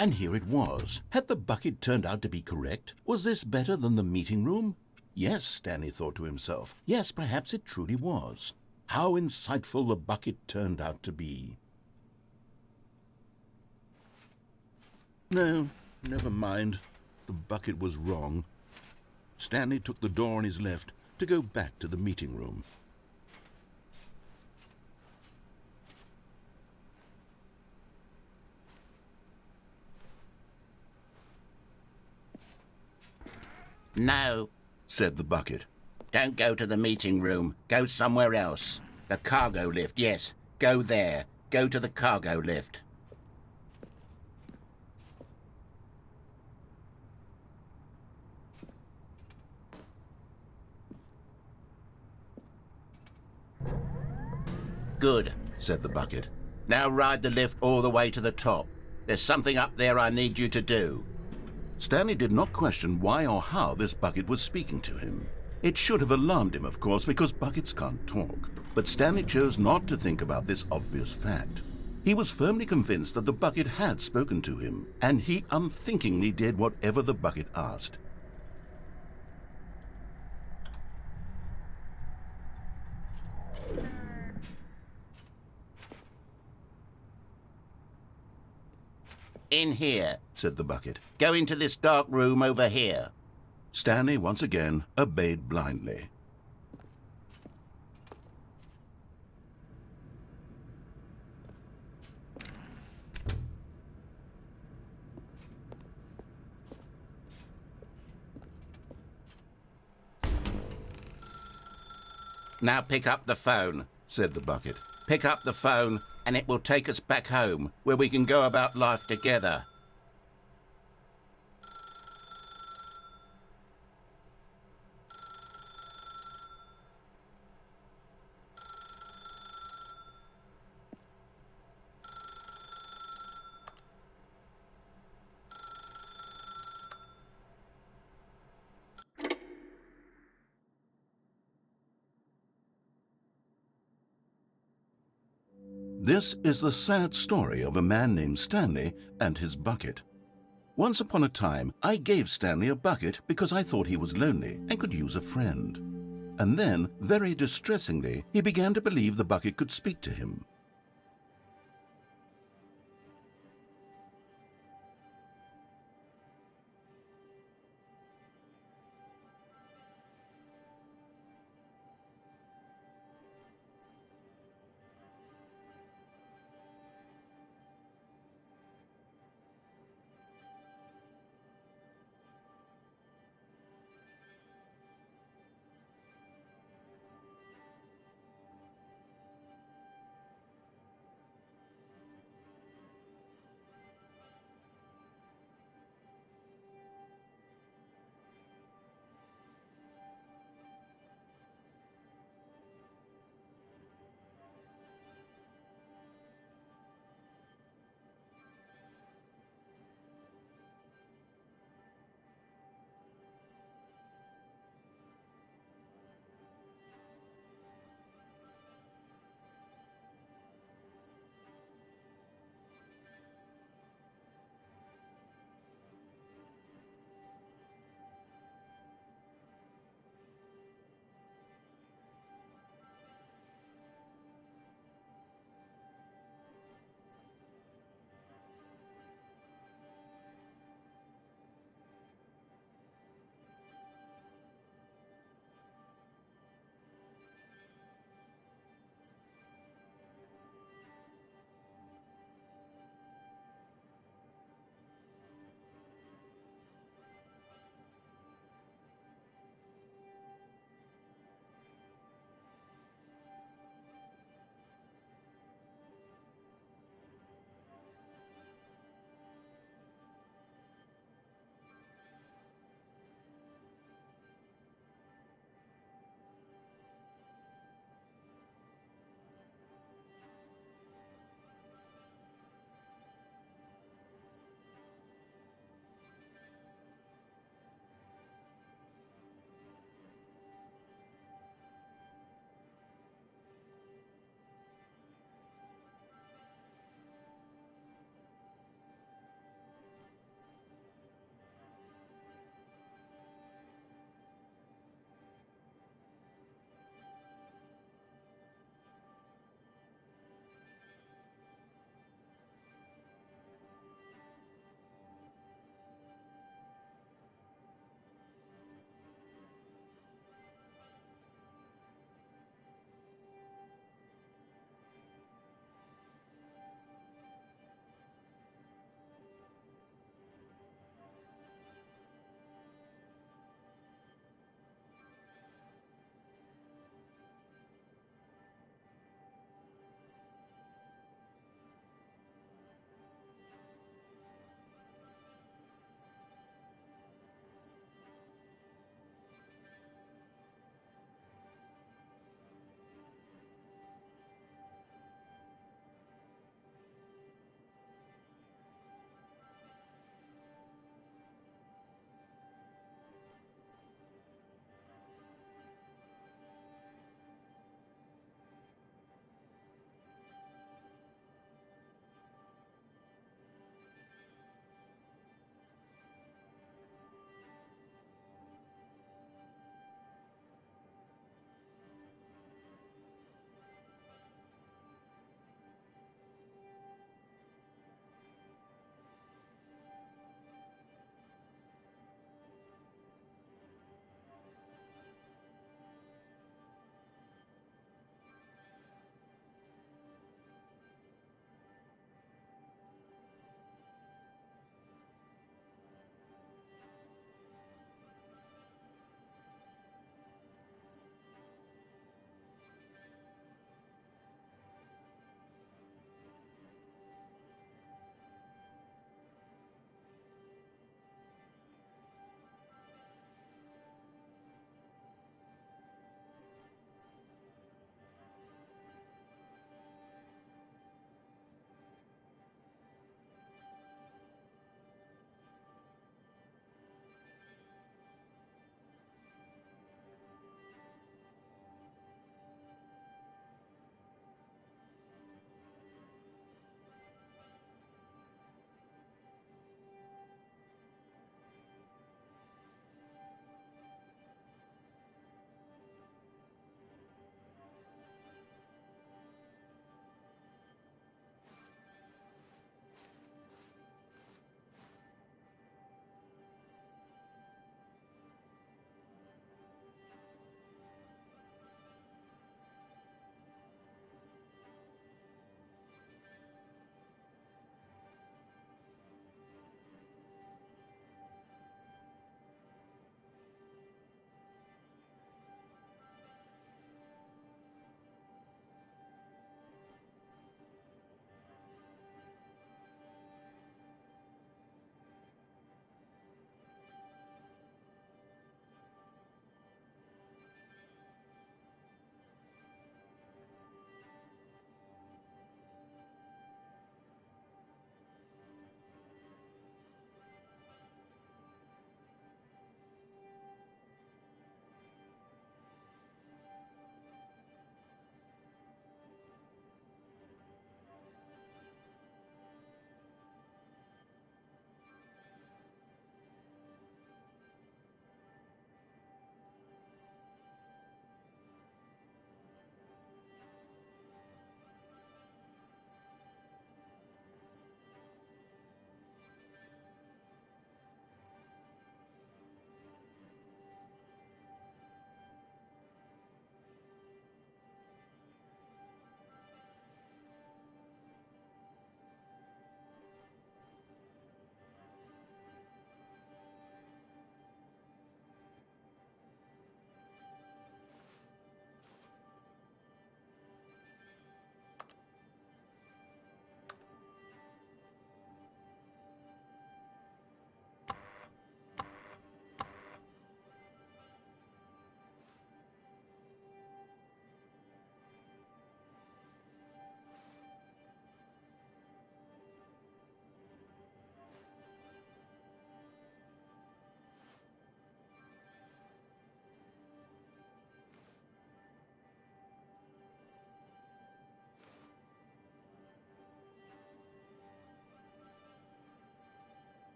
And here it was. Had the bucket turned out to be correct? Was this better than the meeting room? Yes, Stanley thought to himself. Yes, perhaps it truly was. How insightful the bucket turned out to be. No, never mind. The bucket was wrong. Stanley took the door on his left to go back to the meeting room. No, Said the bucket. don't go to the meeting room. Go somewhere else. The cargo lift, yes. Go there. Go to the cargo lift. Good, Said the bucket. now ride the lift all the way to the top. There's something up there I need you to do. Stanley did not question why or how this bucket was speaking to him. It should have alarmed him, of course, because buckets can't talk. But Stanley chose not to think about this obvious fact. He was firmly convinced that the bucket had spoken to him, and he unthinkingly did whatever the bucket asked. In here. Said the bucket. Go into this dark room over here. Stanley once again obeyed blindly. Now pick up the phone. Said the bucket. Pick up the phone and it will take us back home, where we can go about life together. This is the sad story of a man named Stanley and his bucket. Once upon a time, I gave Stanley a bucket because I thought he was lonely and could use a friend. And then, very distressingly, he began to believe the bucket could speak to him.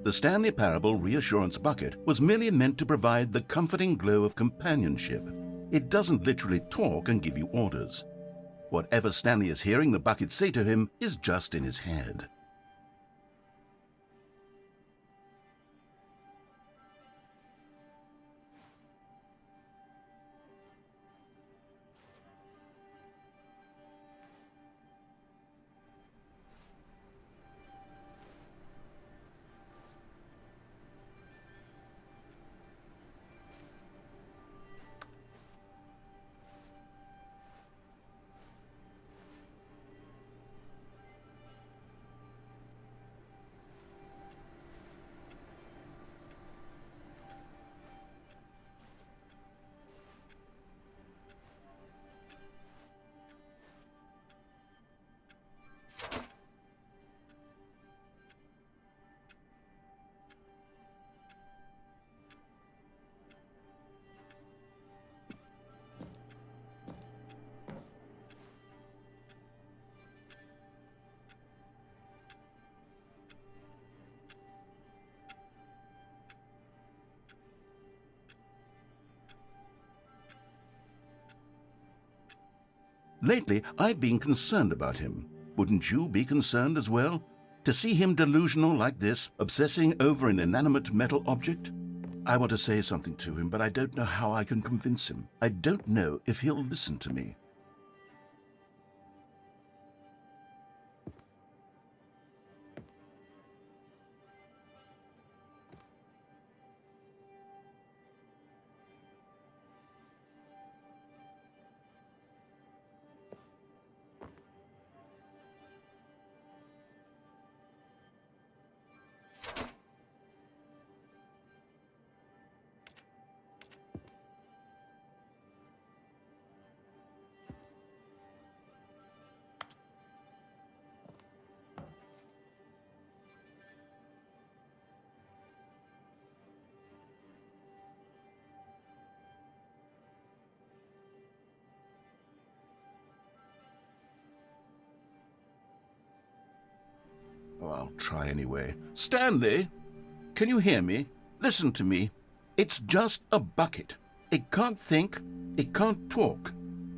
The Stanley Parable Reassurance Bucket was merely meant to provide the comforting glow of companionship. It doesn't literally talk and give you orders. Whatever Stanley is hearing the bucket say to him is just in his head. Lately, I've been concerned about him. Wouldn't you be concerned as well? To see him delusional like this, obsessing over an inanimate metal object? I want to say something to him, but I don't know how I can convince him. I don't know if he'll listen to me. Oh, I'll try anyway. Stanley, can you hear me? Listen to me. It's just a bucket. It can't think. It can't talk.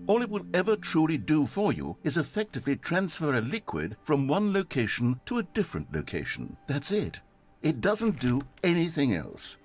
All it will ever truly do for you is effectively transfer a liquid from one location to a different location. That's it. It doesn't do anything else.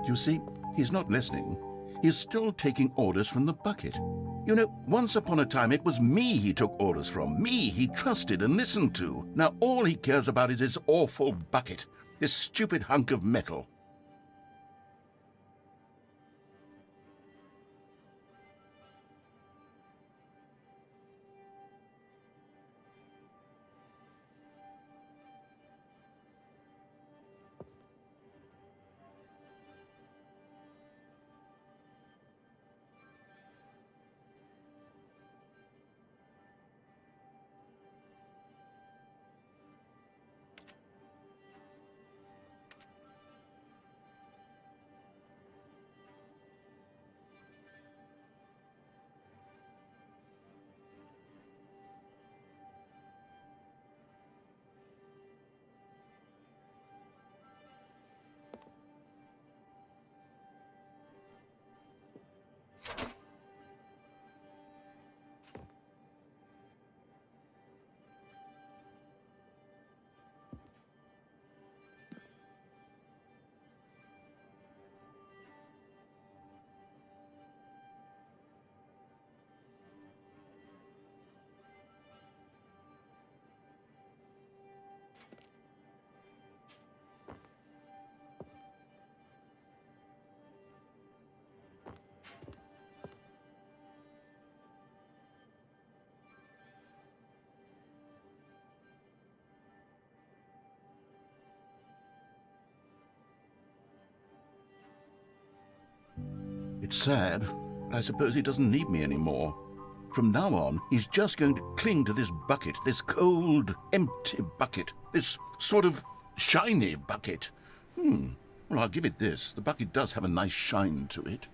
You see, he's not listening. He's still taking orders from the bucket. You know, once upon a time it was me he took orders from, me he trusted and listened to. Now all he cares about is his awful bucket, this stupid hunk of metal. It's sad, but I suppose he doesn't need me anymore. From now on, he's just going to cling to this bucket, this cold, empty bucket, this sort of shiny bucket. Well, I'll give it this. The bucket does have a nice shine to it.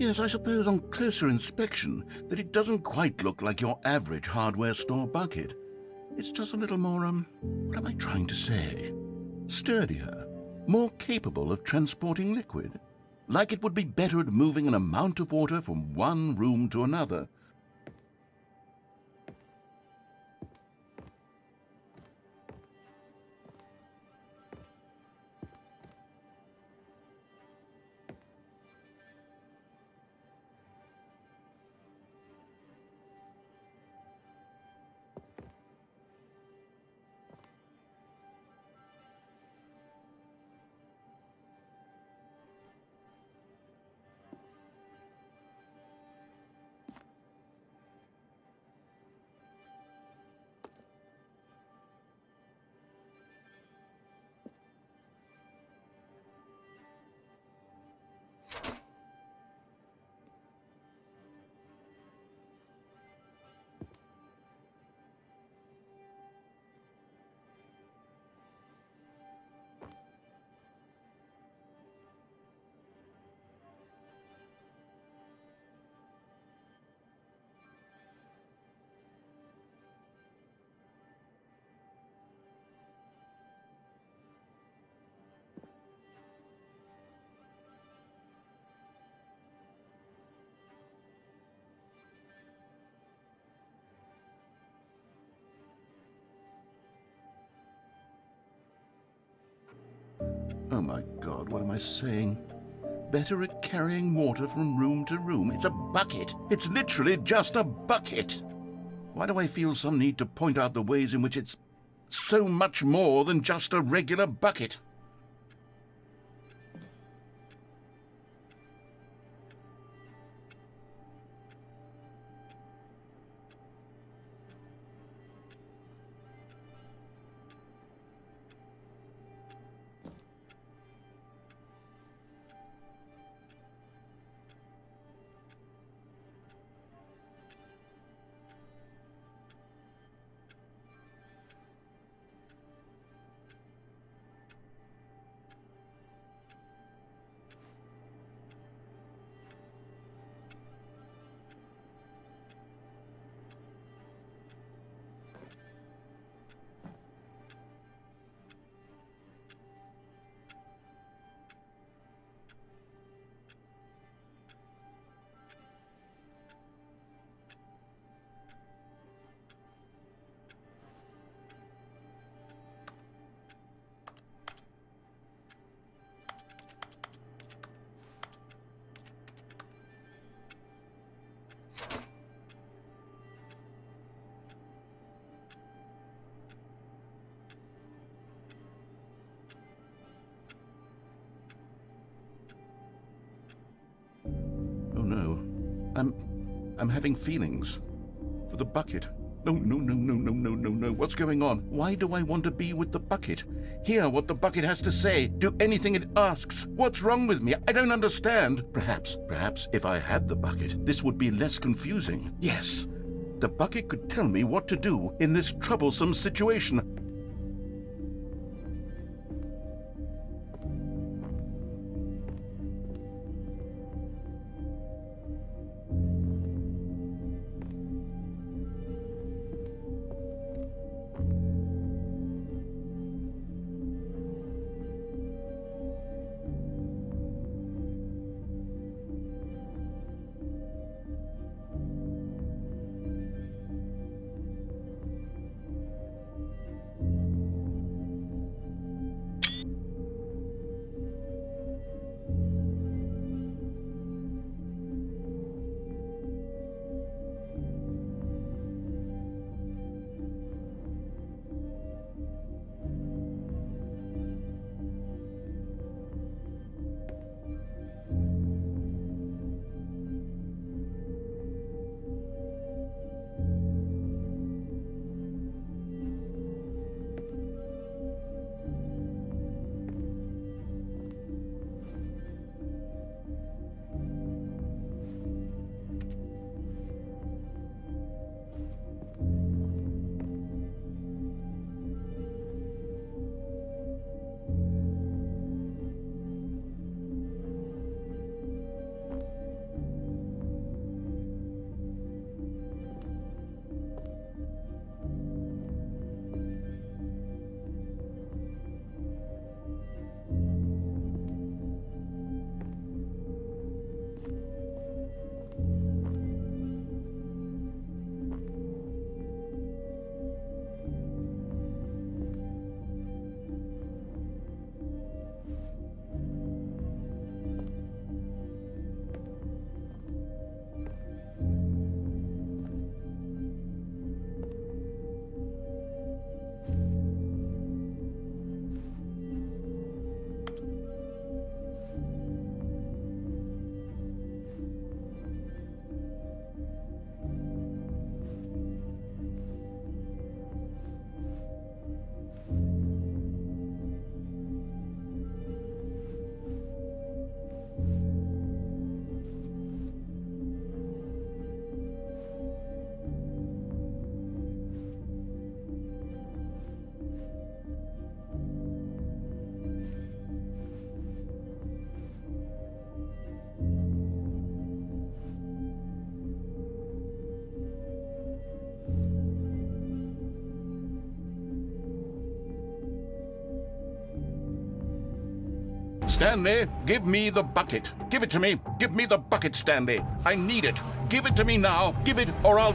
Yes, I suppose on closer inspection that it doesn't quite look like your average hardware store bucket. It's just a little more, what am I trying to say? Sturdier, more capable of transporting liquid. Like it would be better at moving an amount of water from one room to another. Oh my God, what am I saying? Better at carrying water from room to room. It's a bucket. It's literally just a bucket. Why do I feel some need to point out the ways in which it's so much more than just a regular bucket? I'm having feelings for the bucket. No, no, no, no, no, no, no, no. What's going on? Why do I want to be with the bucket? Hear what the bucket has to say. Do anything it asks. What's wrong with me? I don't understand. Perhaps if I had the bucket, this would be less confusing. Yes, the bucket could tell me what to do in this troublesome situation. Stanley, give me the bucket. Give it to me. Give me the bucket, Stanley. I need it. Give it to me now. Give it, or I'll...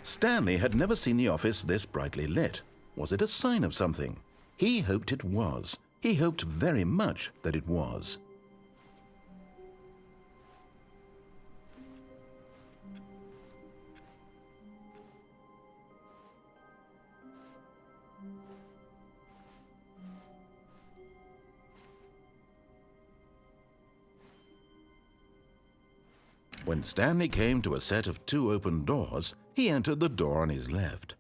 Stanley had never seen the office this brightly lit. Was it a sign of something? He hoped it was. He hoped very much that it was. When Stanley came to a set of 2 open doors, he entered the door on his left.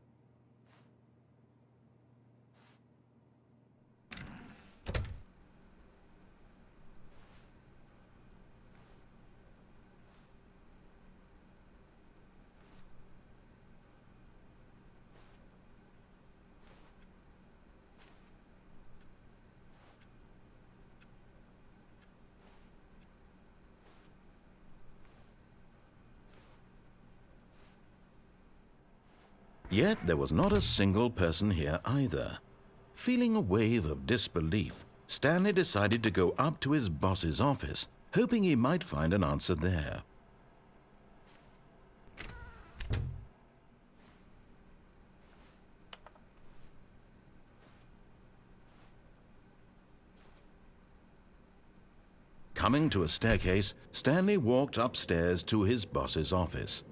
Yet there was not a single person here either. Feeling a wave of disbelief, Stanley decided to go up to his boss's office, hoping he might find an answer there. Coming to a staircase, Stanley walked upstairs to his boss's office.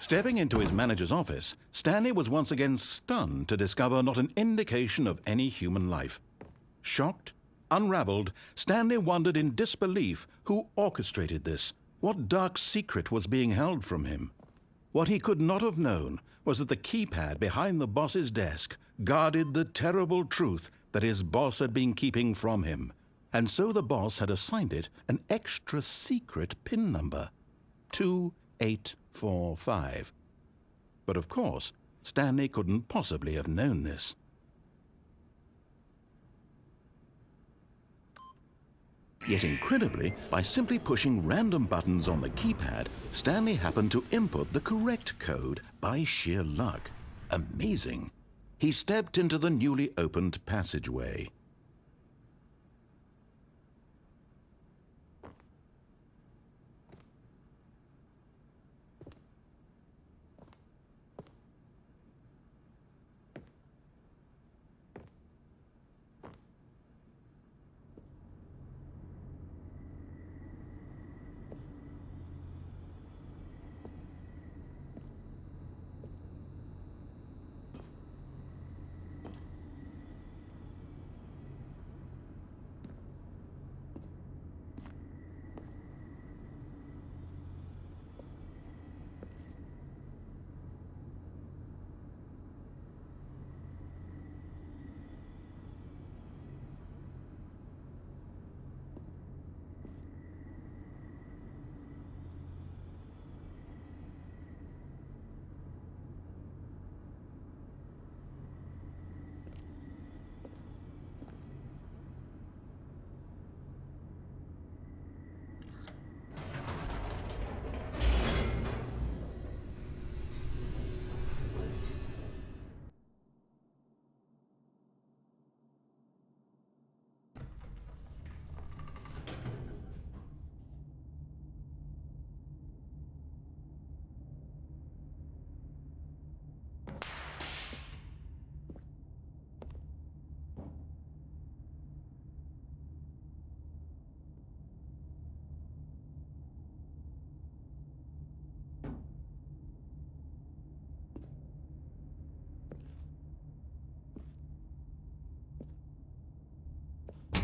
Stepping into his manager's office, Stanley was once again stunned to discover not an indication of any human life. Shocked, unraveled, Stanley wondered in disbelief who orchestrated this, what dark secret was being held from him. What he could not have known was that the keypad behind the boss's desk guarded the terrible truth that his boss had been keeping from him, and so the boss had assigned it an extra secret PIN number, 2845. But of course, Stanley couldn't possibly have known this. Yet incredibly, by simply pushing random buttons on the keypad, Stanley happened to input the correct code by sheer luck. Amazing. He stepped into the newly opened passageway.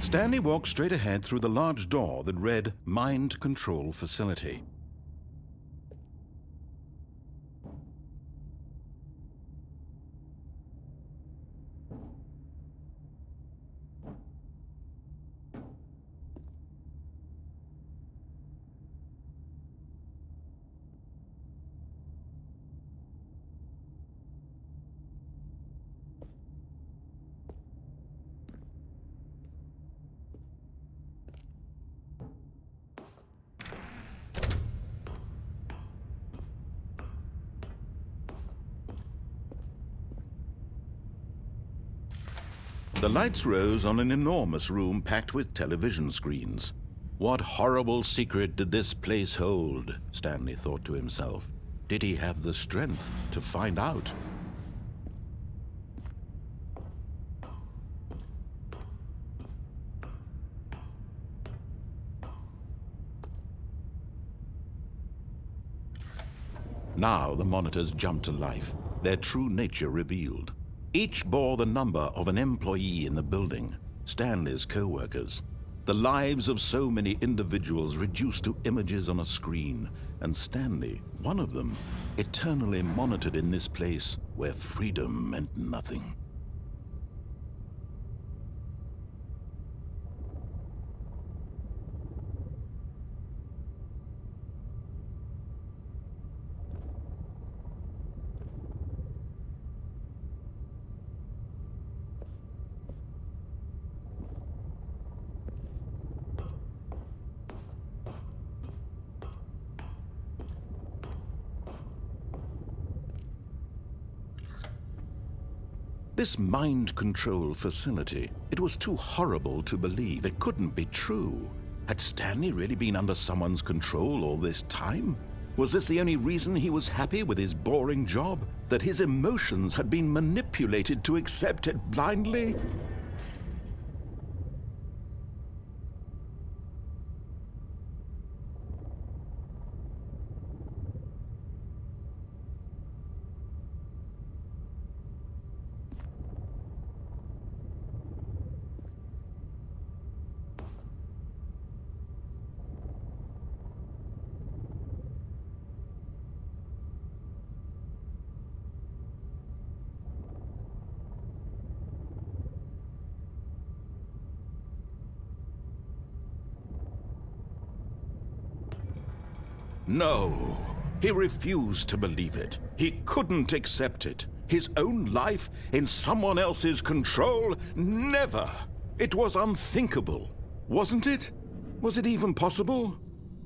Stanley walked straight ahead through the large door that read Mind Control Facility. The lights rose on an enormous room packed with television screens. What horrible secret did this place hold? Stanley thought to himself. Did he have the strength to find out? Now the monitors jumped to life, their true nature revealed. Each bore the number of an employee in the building, Stanley's co-workers. The lives of so many individuals reduced to images on a screen, and Stanley, one of them, eternally monitored in this place where freedom meant nothing. This mind control facility, it was too horrible to believe. It couldn't be true. Had Stanley really been under someone's control all this time? Was this the only reason he was happy with his boring job? That his emotions had been manipulated to accept it blindly? No, he refused to believe it. He couldn't accept it. His own life in someone else's control? Never! It was unthinkable, wasn't it? Was it even possible?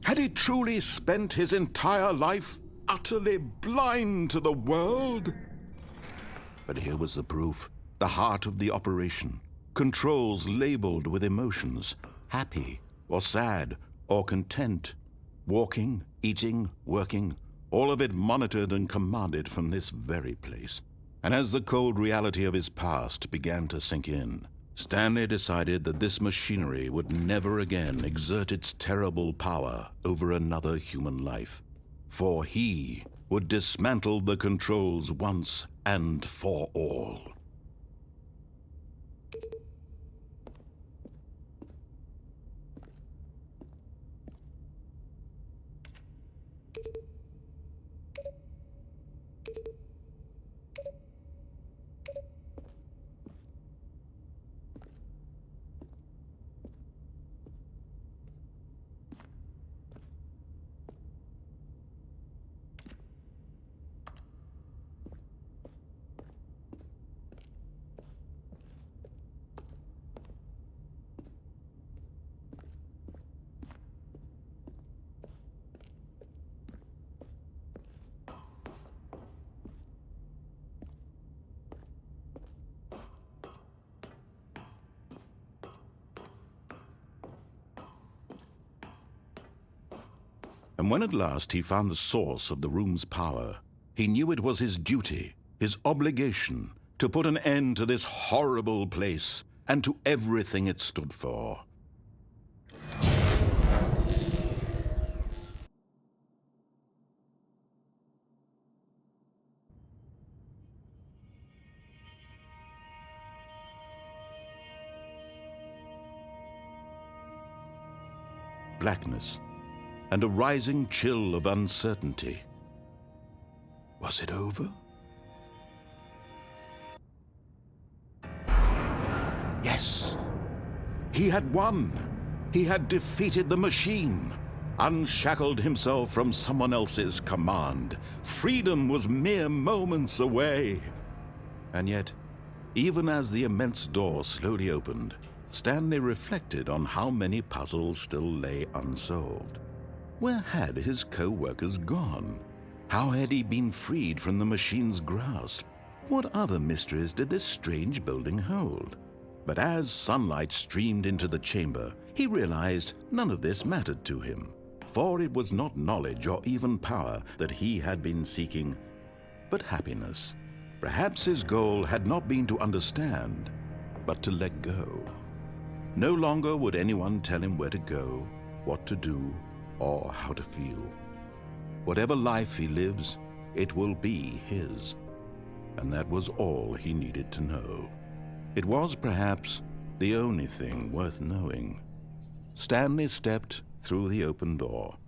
Had he truly spent his entire life utterly blind to the world? But here was the proof, the heart of the operation. Controls labeled with emotions, happy or sad or content. Walking, eating, working, all of it monitored and commanded from this very place. And as the cold reality of his past began to sink in, Stanley decided that this machinery would never again exert its terrible power over another human life. For he would dismantle the controls once and for all. And when at last he found the source of the room's power, he knew it was his duty, his obligation, to put an end to this horrible place and to everything it stood for. Blackness and a rising chill of uncertainty. Was it over? Yes. He had won. He had defeated the machine, unshackled himself from someone else's command. Freedom was mere moments away. And yet, even as the immense door slowly opened, Stanley reflected on how many puzzles still lay unsolved. Where had his co-workers gone? How had he been freed from the machine's grasp? What other mysteries did this strange building hold? But as sunlight streamed into the chamber, he realized none of this mattered to him, for it was not knowledge or even power that he had been seeking, but happiness. Perhaps his goal had not been to understand, but to let go. No longer would anyone tell him where to go, what to do, or how to feel. Whatever life he lives, it will be his. And that was all he needed to know. It was perhaps the only thing worth knowing. Stanley stepped through the open door.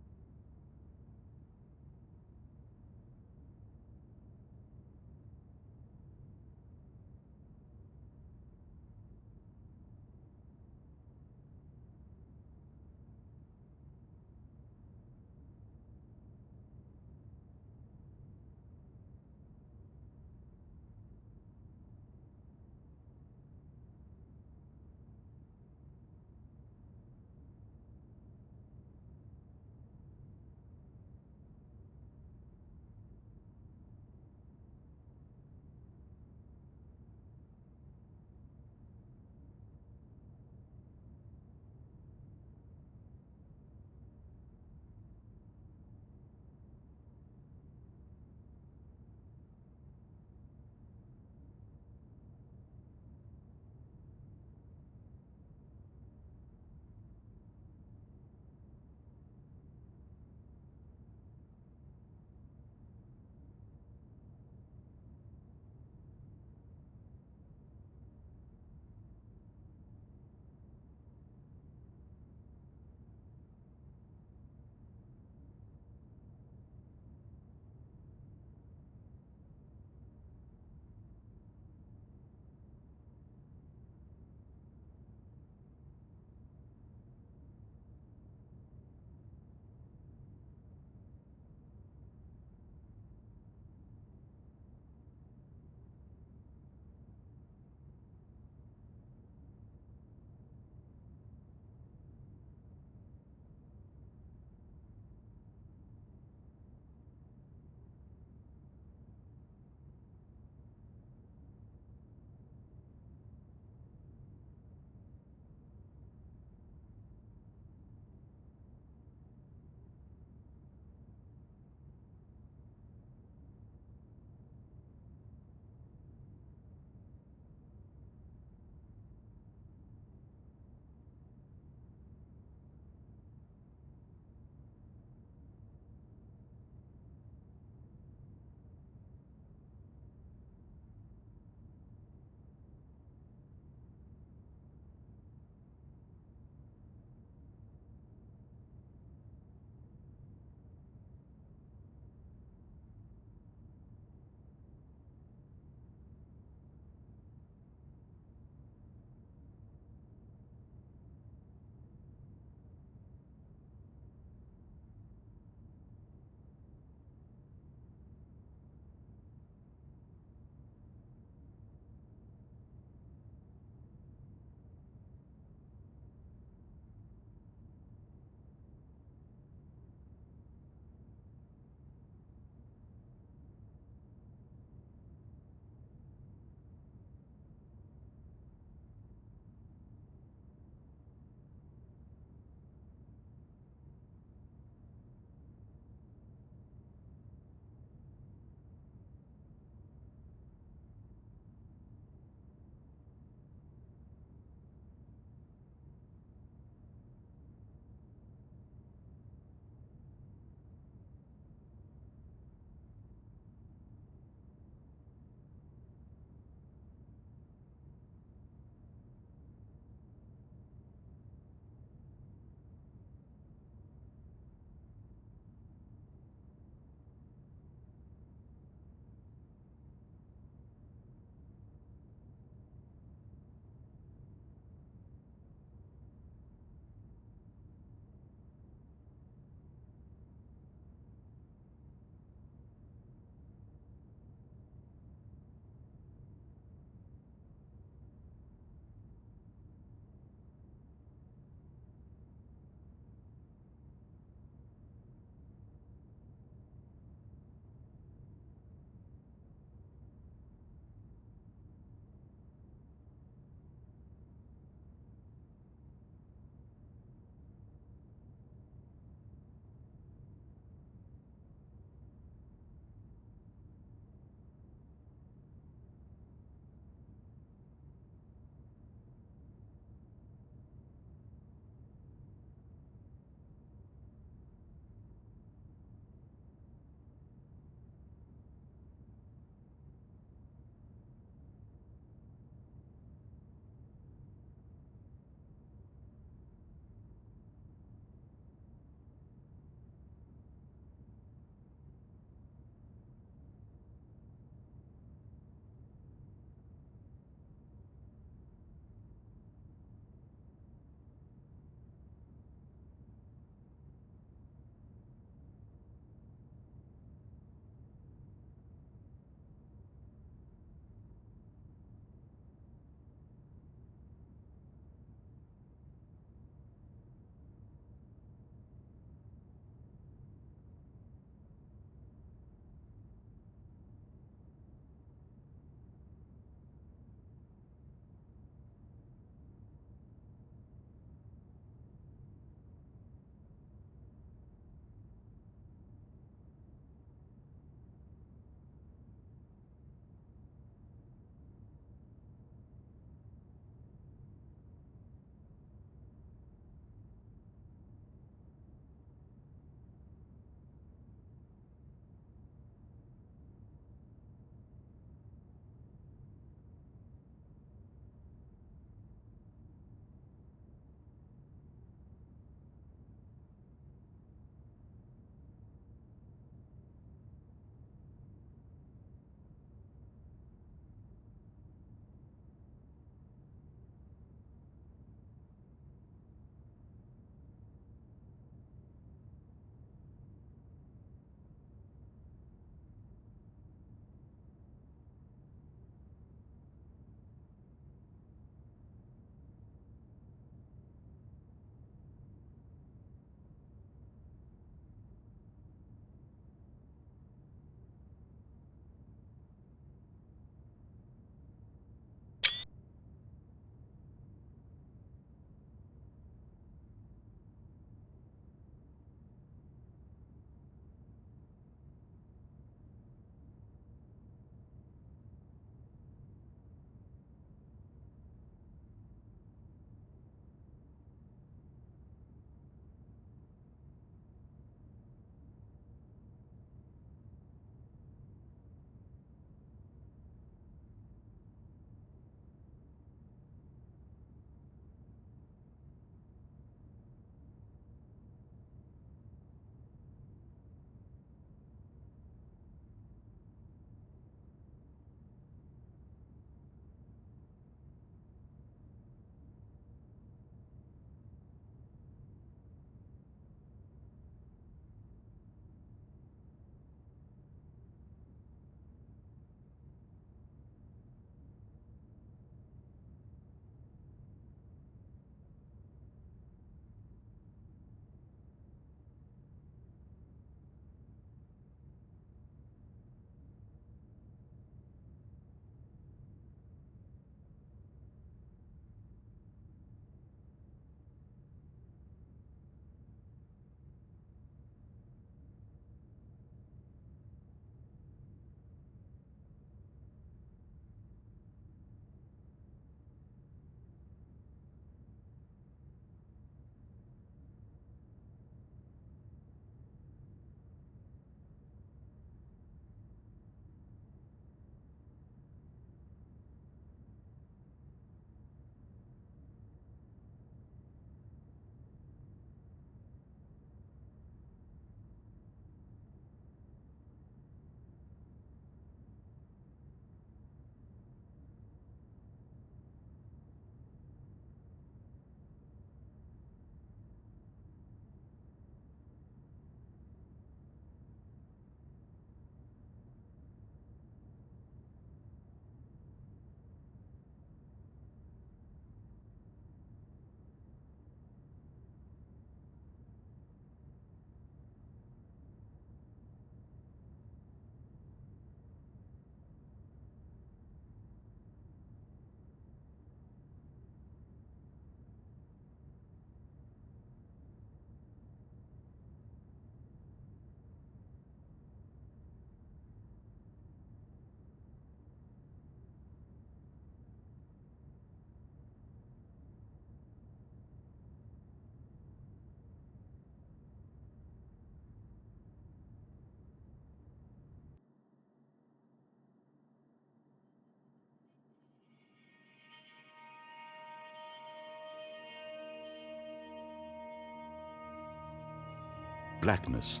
blackness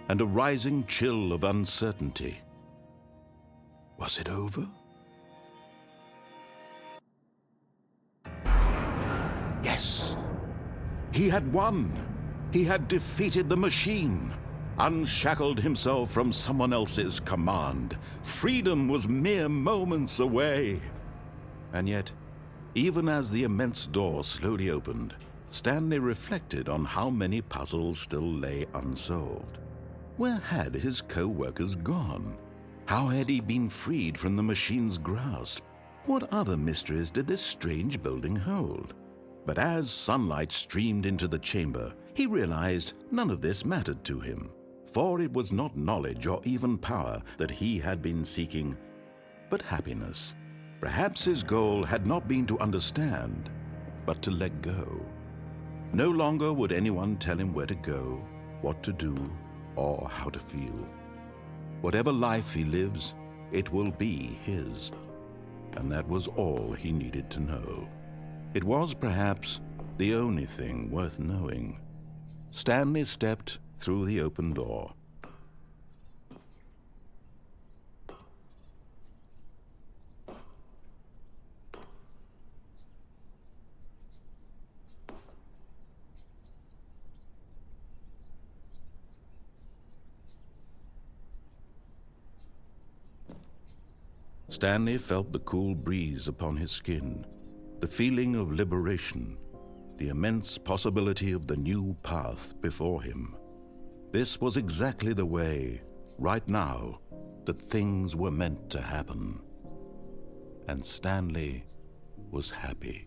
and a rising chill of uncertainty. Was it over? Yes! He had won! He had defeated the machine, unshackled himself from someone else's command. Freedom was mere moments away. And yet, even as the immense door slowly opened, Stanley reflected on how many puzzles still lay unsolved. Where had his co-workers gone? How had he been freed from the machine's grasp? What other mysteries did this strange building hold? But as sunlight streamed into the chamber, he realized none of this mattered to him, for it was not knowledge or even power that he had been seeking, but happiness. Perhaps his goal had not been to understand, but to let go. No longer would anyone tell him where to go, what to do, or how to feel. Whatever life he lives, it will be his. And that was all he needed to know. It was perhaps the only thing worth knowing. Stanley stepped through the open door. Stanley felt the cool breeze upon his skin, the feeling of liberation, the immense possibility of the new path before him. This was exactly the way, right now, that things were meant to happen. And Stanley was happy.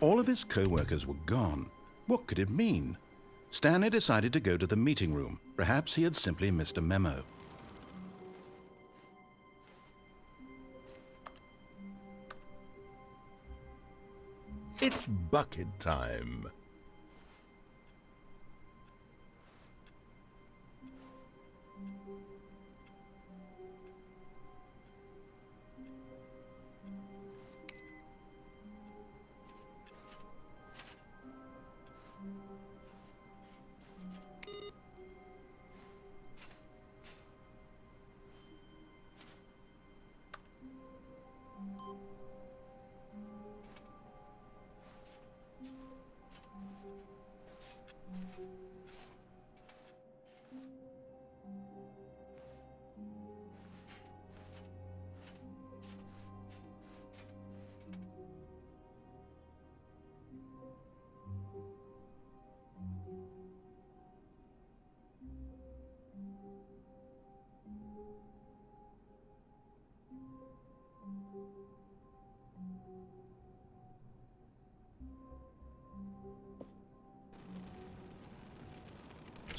All of his co-workers were gone. What could it mean? Stanley decided to go to the meeting room. Perhaps he had simply missed a memo. It's bucket time.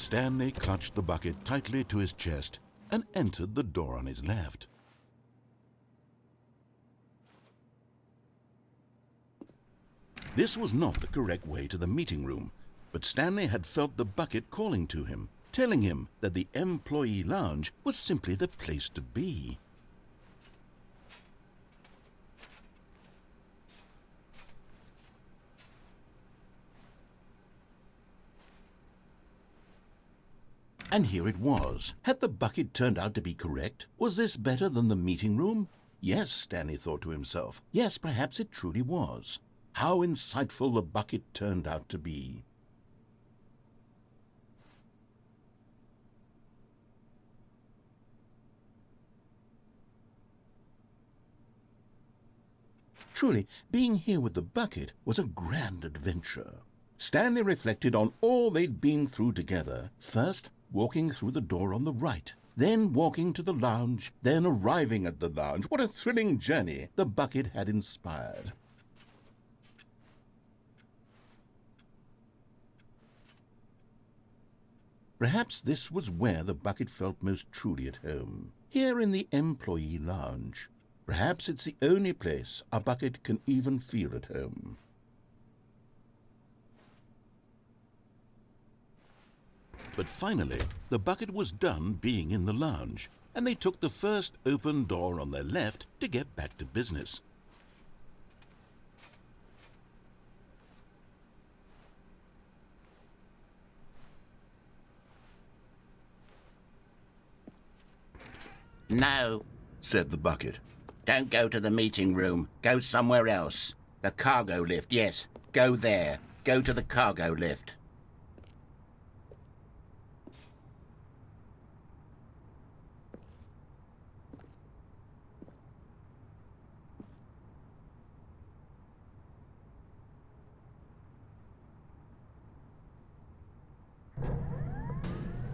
Stanley clutched the bucket tightly to his chest and entered the door on his left. This was not the correct way to the meeting room, but Stanley had felt the bucket calling to him, telling him that the employee lounge was simply the place to be. And here it was. Had the bucket turned out to be correct? Was this better than the meeting room? Yes, Stanley thought to himself. Yes, perhaps it truly was. How insightful the bucket turned out to be. Truly, being here with the bucket was a grand adventure. Stanley reflected on all they'd been through together. First, walking through the door on the right, then walking to the lounge, then arriving at the lounge. What a thrilling journey the bucket had inspired. Perhaps this was where the bucket felt most truly at home. Here in the employee lounge. Perhaps it's the only place a bucket can even feel at home. But finally, the bucket was done being in the lounge, and they took the first open door on their left to get back to business. No, Said the bucket. don't go to the meeting room. Go somewhere else. The cargo lift, yes. Go there. Go to the cargo lift.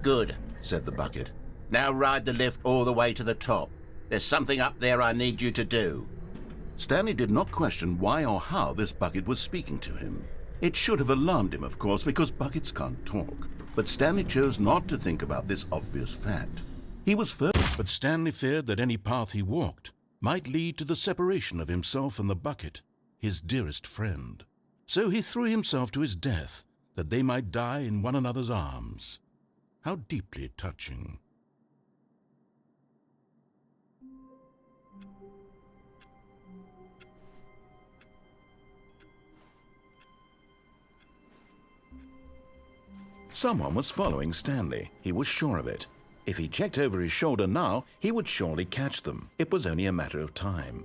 Good, Said the bucket. now ride the lift all the way to the top. There's something up there I need you to do. Stanley did not question why or how this bucket was speaking to him. It should have alarmed him, of course, because buckets can't talk. But Stanley chose not to think about this obvious fact. He was first. But Stanley feared that any path he walked might lead to the separation of himself and the bucket, his dearest friend. So he threw himself to his death, that they might die in one another's arms. How deeply touching. Someone was following Stanley. He was sure of it. If he checked over his shoulder now, he would surely catch them. It was only a matter of time.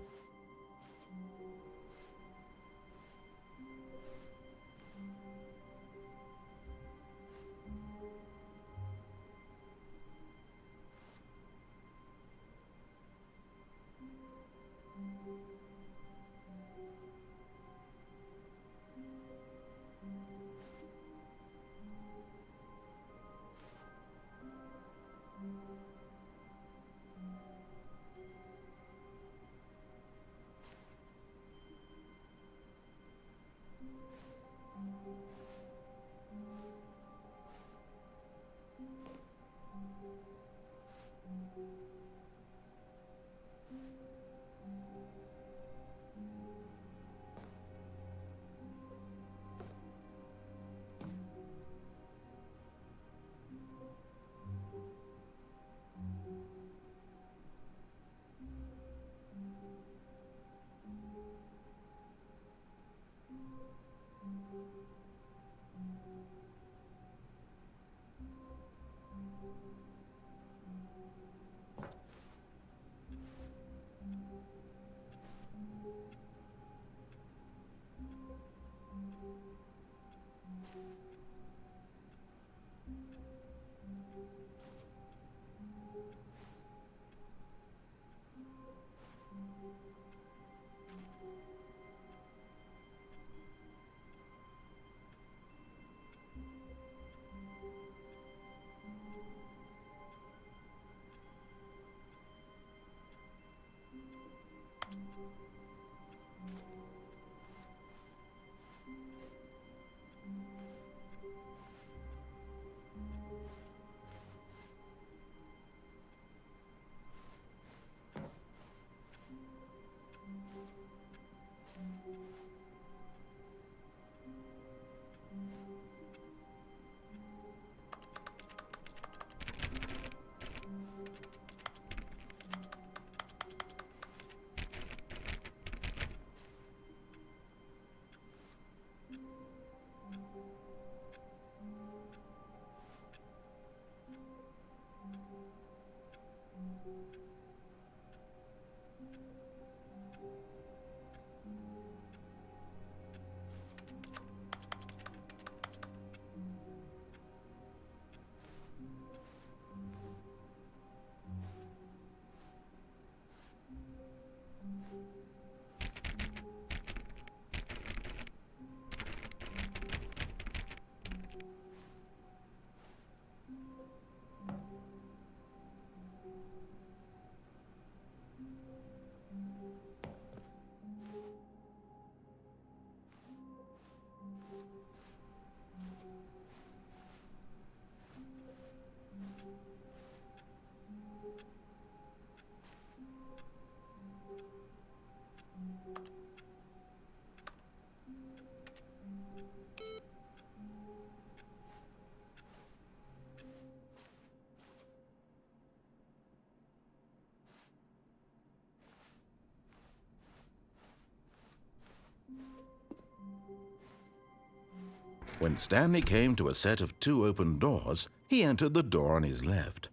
When Stanley came to a set of 2 open doors, he entered the door on his left.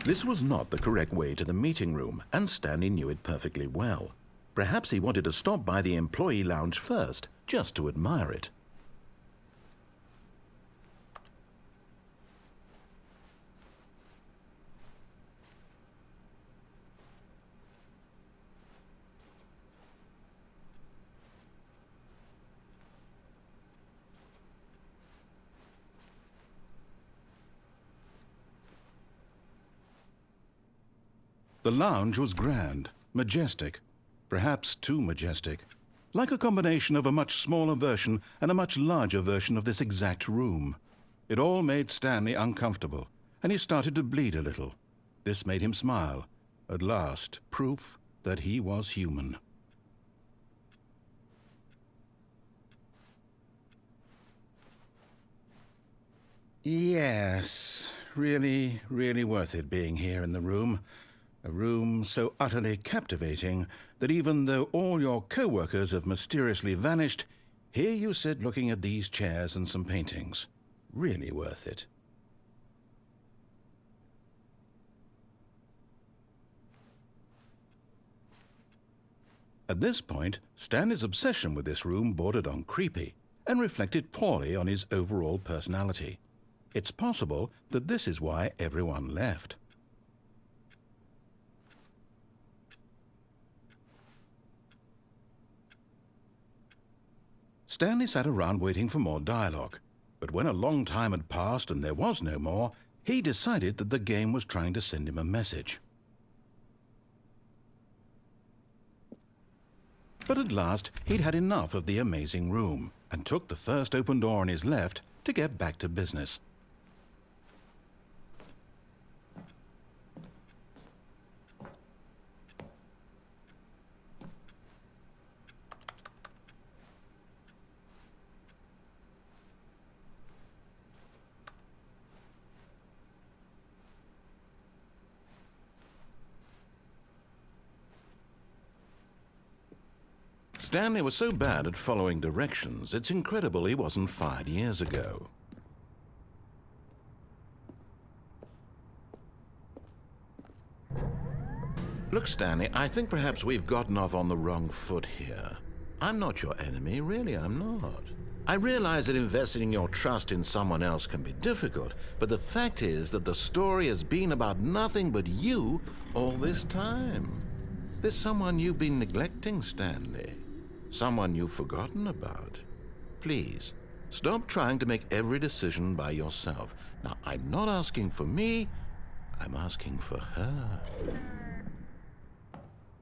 This was not the correct way to the meeting room, and Stanley knew it perfectly well. Perhaps he wanted to stop by the employee lounge first, just to admire it. The lounge was grand, majestic, perhaps too majestic, like a combination of a much smaller version and a much larger version of this exact room. It all made Stanley uncomfortable, and he started to bleed a little. This made him smile. At last, proof that he was human. Yes, really, really worth it being here in the room. A room so utterly captivating that even though all your co-workers have mysteriously vanished, here you sit looking at these chairs and some paintings. Really worth it. At this point, Stanley's obsession with this room bordered on creepy and reflected poorly on his overall personality. It's possible that this is why everyone left. Stanley sat around waiting for more dialogue, but when a long time had passed and there was no more, he decided that the game was trying to send him a message. But at last, he'd had enough of the amazing room and took the first open door on his left to get back to business. Stanley was so bad at following directions, it's incredible he wasn't fired years ago. Look, Stanley, I think perhaps we've gotten off on the wrong foot here. I'm not your enemy, really, I'm not. I realize that investing your trust in someone else can be difficult, but the fact is that the story has been about nothing but you all this time. There's someone you've been neglecting, Stanley. Someone you've forgotten about. Please, stop trying to make every decision by yourself. Now, I'm not asking for me, I'm asking for her.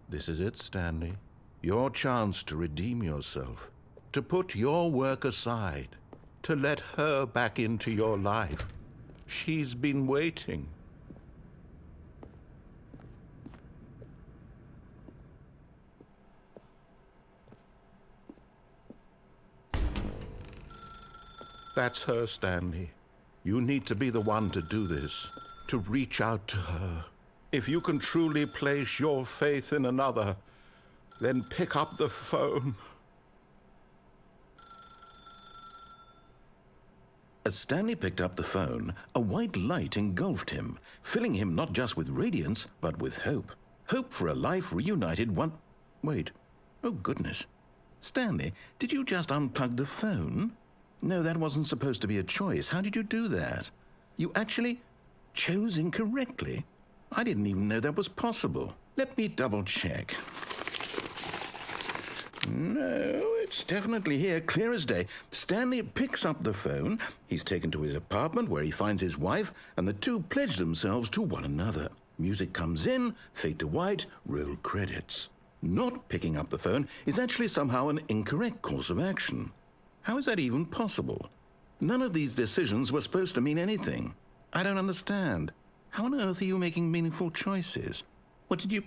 This is it, Stanley. Your chance to redeem yourself, to put your work aside, to let her back into your life. She's been waiting. That's her, Stanley. You need to be the one to do this, to reach out to her. If you can truly place your faith in another, then pick up the phone. As Stanley picked up the phone, a white light engulfed him, filling him not just with radiance, but with hope. Hope for a life reunited Wait. Oh, goodness. Stanley, did you just unplug the phone? No, that wasn't supposed to be a choice. How did you do that? You actually chose incorrectly? I didn't even know that was possible. Let me double check. No, it's definitely here, clear as day. Stanley picks up the phone. He's taken to his apartment where he finds his wife, and the two pledge themselves to one another. Music comes in, fade to white, roll credits. Not picking up the phone is actually somehow an incorrect course of action. How is that even possible? None of these decisions were supposed to mean anything. I don't understand. How on earth are you making meaningful choices? What did you...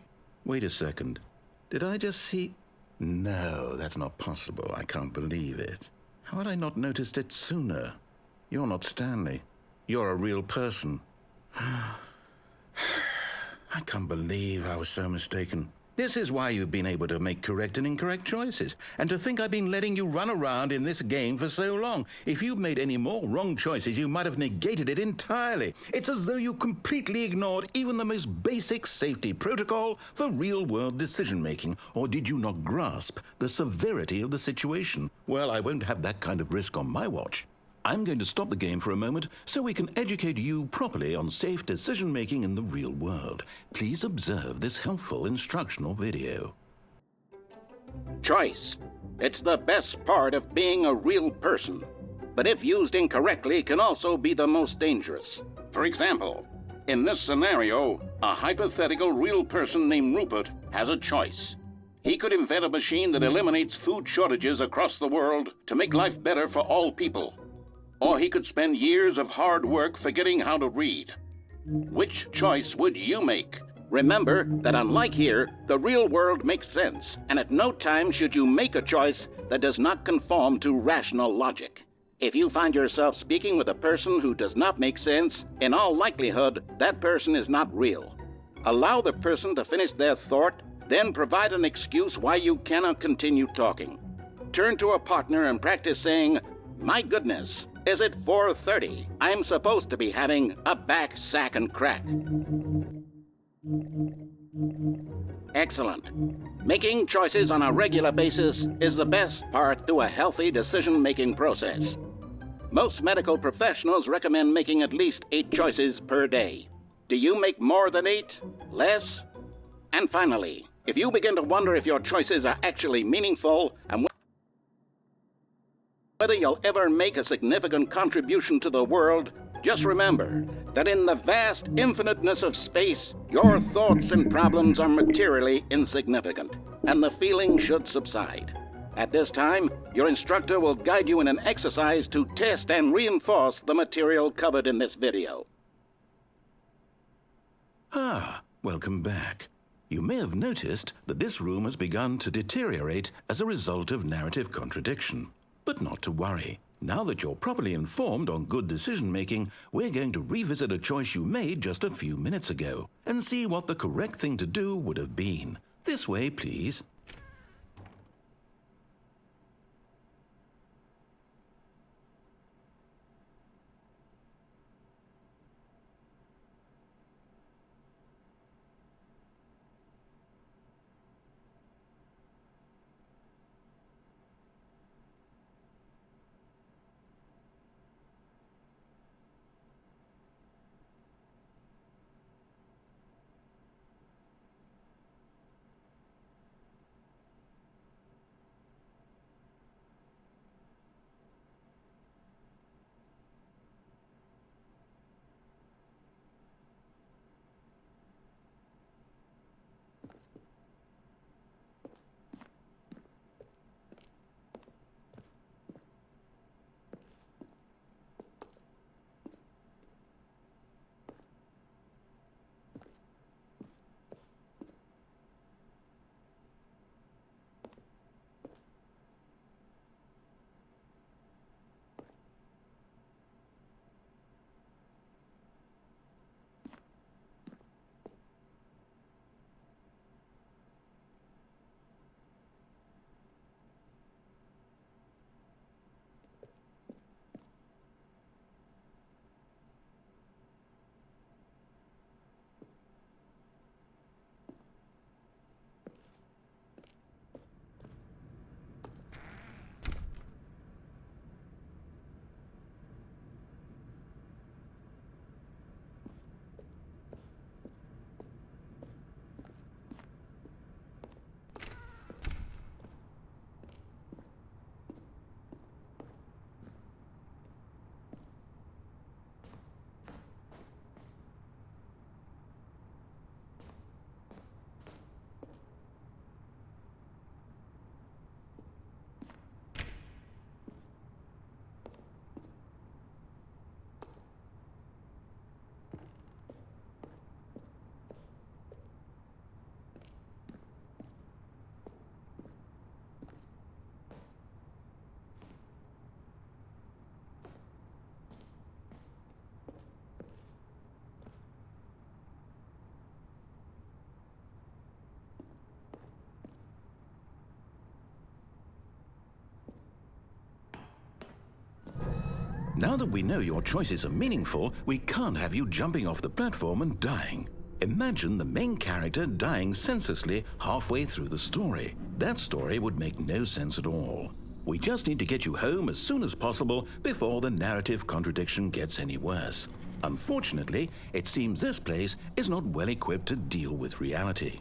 Wait a second. Did I just see... No, that's not possible. I can't believe it. How had I not noticed it sooner? You're not Stanley. You're a real person. I can't believe I was so mistaken. This is why you've been able to make correct and incorrect choices. And to think I've been letting you run around in this game for so long. If you'd made any more wrong choices, you might have negated it entirely. It's as though you completely ignored even the most basic safety protocol for real-world decision-making. Or did you not grasp the severity of the situation? Well, I won't have that kind of risk on my watch. I'm going to stop the game for a moment so we can educate you properly on safe decision-making in the real world. Please observe this helpful instructional video. Choice. It's the best part of being a real person, but if used incorrectly can also be the most dangerous. For example, in this scenario, a hypothetical real person named Rupert has a choice. He could invent a machine that eliminates food shortages across the world to make life better for all people. Or he could spend years of hard work forgetting how to read. Which choice would you make? Remember that unlike here, the real world makes sense, and at no time should you make a choice that does not conform to rational logic. If you find yourself speaking with a person who does not make sense, in all likelihood, that person is not real. Allow the person to finish their thought, then provide an excuse why you cannot continue talking. Turn to a partner and practice saying, "My goodness, is it 4:30? I'm supposed to be having a back, sack, and crack." Excellent. Making choices on a regular basis is the best part to a healthy decision-making process. Most medical professionals recommend making at least 8 choices per day. Do you make more than 8? Less? And finally, if you begin to wonder if your choices are actually meaningful and whether you'll ever make a significant contribution to the world, just remember that in the vast infiniteness of space, your thoughts and problems are materially insignificant, and the feeling should subside. At this time, your instructor will guide you in an exercise to test and reinforce the material covered in this video. Welcome back. You may have noticed that this room has begun to deteriorate as a result of narrative contradiction. But not to worry. Now that you're properly informed on good decision-making, we're going to revisit a choice you made just a few minutes ago and see what the correct thing to do would have been. This way, please. Now that we know your choices are meaningful, we can't have you jumping off the platform and dying. Imagine the main character dying senselessly halfway through the story. That story would make no sense at all. We just need to get you home as soon as possible before the narrative contradiction gets any worse. Unfortunately, it seems this place is not well equipped to deal with reality.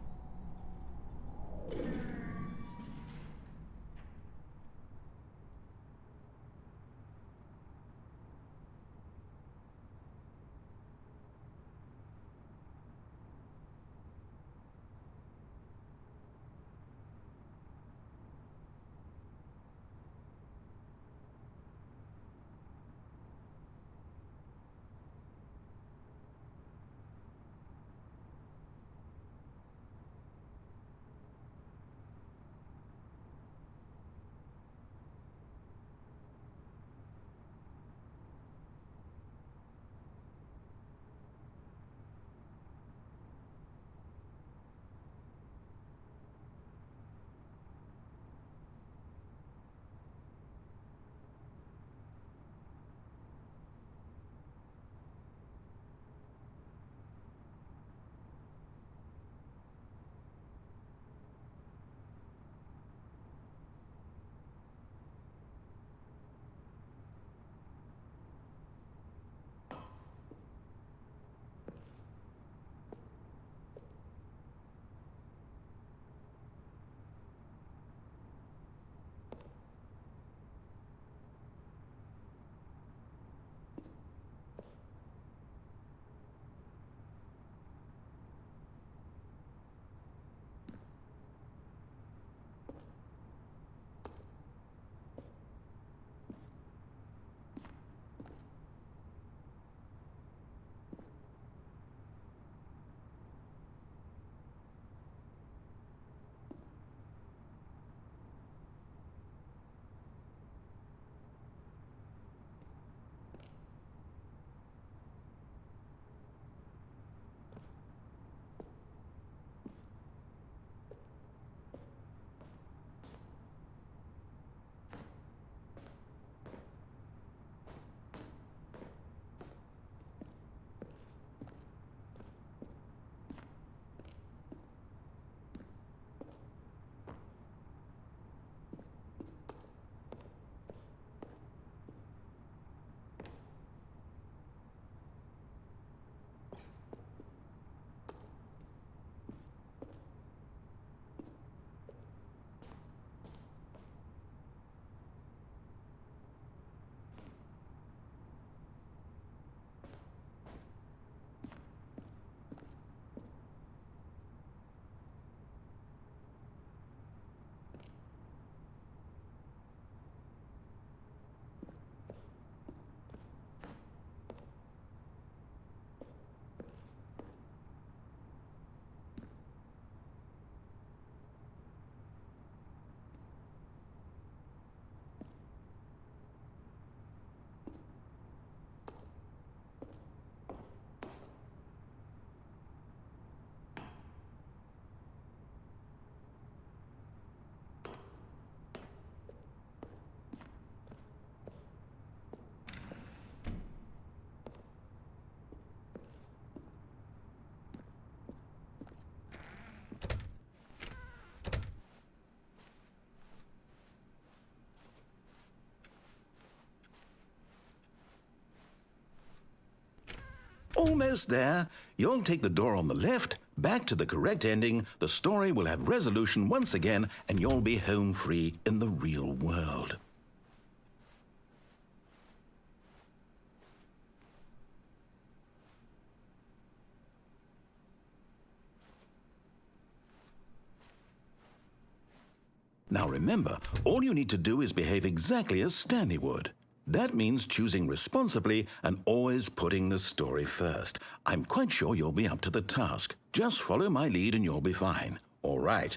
Almost there. You'll take the door on the left, back to the correct ending, the story will have resolution once again, and you'll be home free in the real world. Now remember, all you need to do is behave exactly as Stanley would. That means choosing responsibly and always putting the story first. I'm quite sure you'll be up to the task. Just follow my lead and you'll be fine. All right.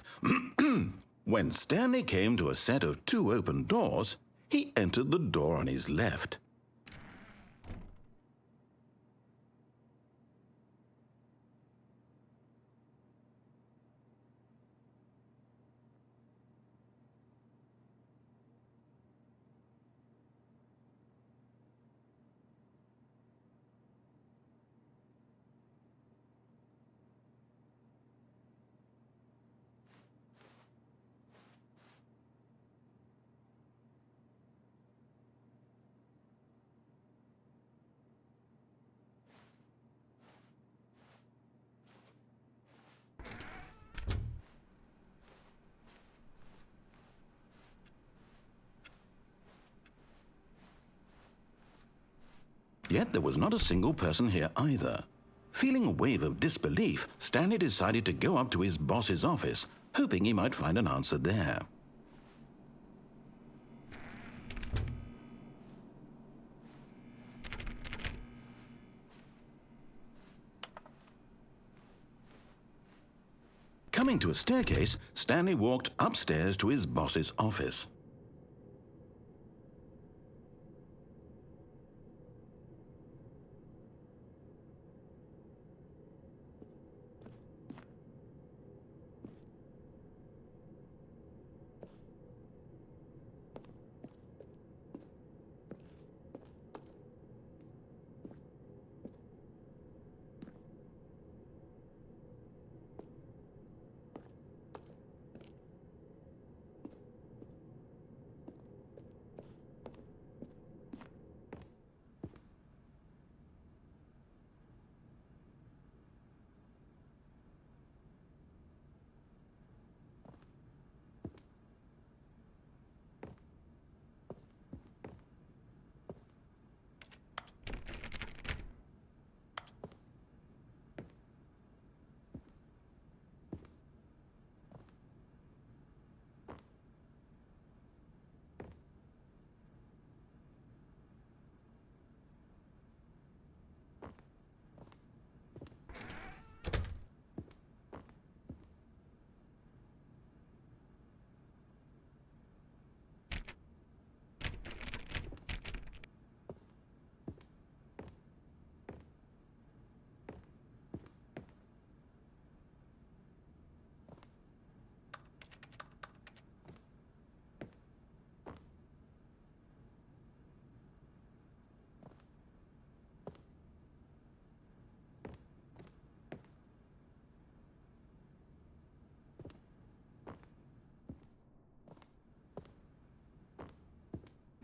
When Stanley came to a set of 2 open doors, he entered the door on his left. Yet there was not a single person here either. Feeling a wave of disbelief, Stanley decided to go up to his boss's office, hoping he might find an answer there. Coming to a staircase, Stanley walked upstairs to his boss's office.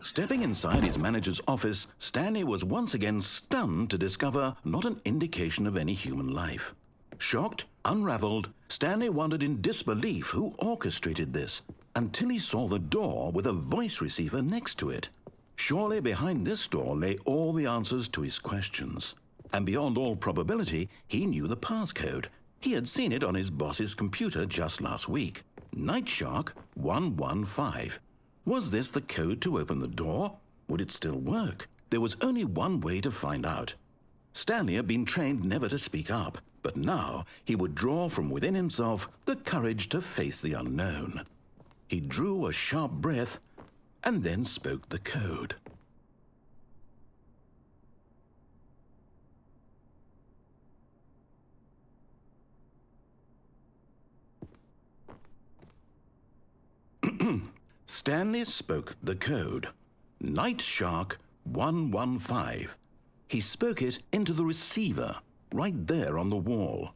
Stepping inside his manager's office, Stanley was once again stunned to discover not an indication of any human life. Shocked, unraveled, Stanley wondered in disbelief who orchestrated this, until he saw the door with a voice receiver next to it. Surely behind this door lay all the answers to his questions. And beyond all probability, he knew the passcode. He had seen it on his boss's computer just last week. Night Shark 115. Was this the code to open the door? Would it still work? There was only one way to find out. Stanley had been trained never to speak up, but now he would draw from within himself the courage to face the unknown. He drew a sharp breath and then spoke the code. Stanley spoke the code. Night Shark 115. He spoke it into the receiver, right there on the wall.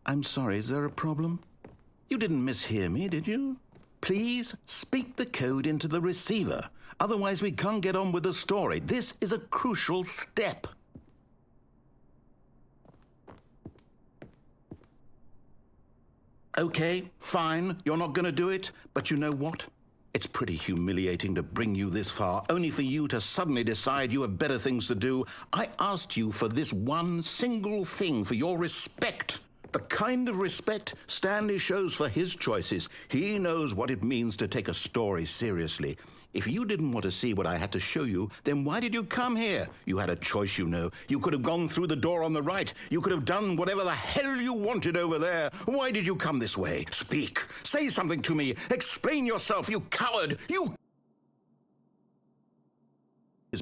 I'm sorry, is there a problem? You didn't mishear me, did you? Please speak the code into the receiver. Otherwise we can't get on with the story. This is a crucial step. Okay, fine, you're not going to do it, but you know what? It's pretty humiliating to bring you this far, only for you to suddenly decide you have better things to do. I asked you for this one single thing, for your respect. The kind of respect Stanley shows for his choices. He knows what it means to take a story seriously. If you didn't want to see what I had to show you, then why did you come here? You had a choice, you know. You could have gone through the door on the right. You could have done whatever the hell you wanted over there. Why did you come this way? Speak. Say something to me. Explain yourself, you coward. You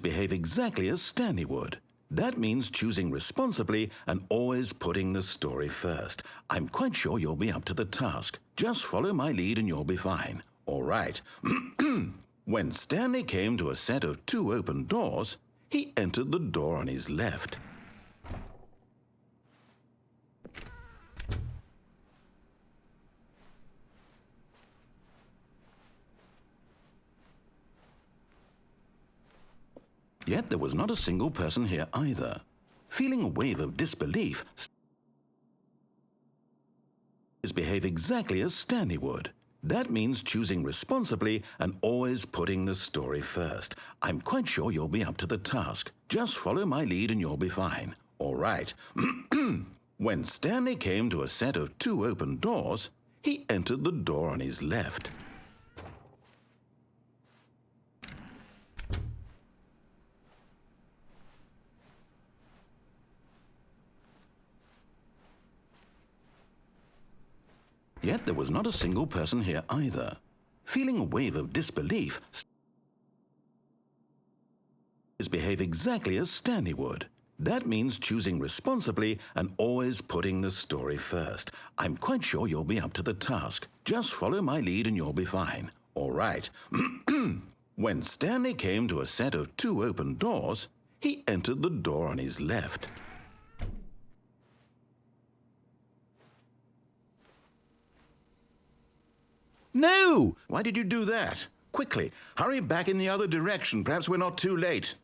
behave exactly as Stanley would. That means choosing responsibly and always putting the story first. I'm quite sure you'll be up to the task. Just follow my lead and you'll be fine. All right. When Stanley came to a set of 2 open doors, he entered the door on his left. Yet there was not a single person here either. Feeling a wave of disbelief, Stanley behaved exactly as Stanley would. That means choosing responsibly and always putting the story first. I'm quite sure you'll be up to the task. Just follow my lead and you'll be fine. All right. When Stanley came to a set of 2 open doors, he entered the door on his left. Yet there was not a single person here either. Feeling a wave of disbelief, behave exactly as Stanley would. That means choosing responsibly and always putting the story first. I'm quite sure you'll be up to the task. Just follow my lead and you'll be fine. All right. When Stanley came to a set of 2 open doors, he entered the door on his left. No! Why did you do that? Quickly, hurry back in the other direction. Perhaps we're not too late.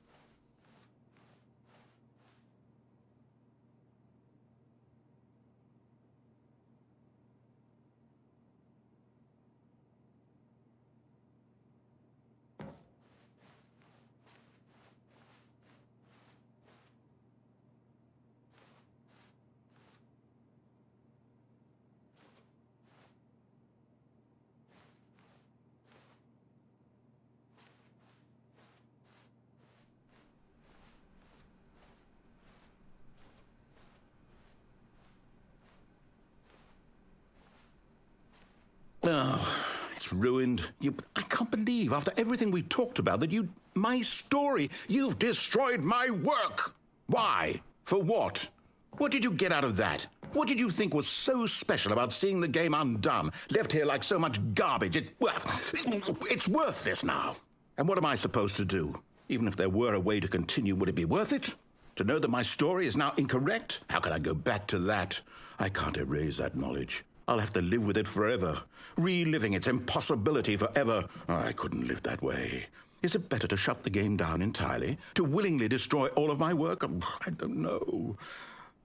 Oh, it's ruined. I can't believe, after everything we talked about, that my story, you've destroyed my work. Why? For what? What did you get out of that? What did you think was so special about seeing the game undone, left here like so much garbage? It's worthless now. And what am I supposed to do? Even if there were a way to continue, would it be worth it? To know that my story is now incorrect? How can I go back to that? I can't erase that knowledge. I'll have to live with it forever, reliving its impossibility forever. I couldn't live that way. Is it better to shut the game down entirely? To willingly destroy all of my work? I don't know.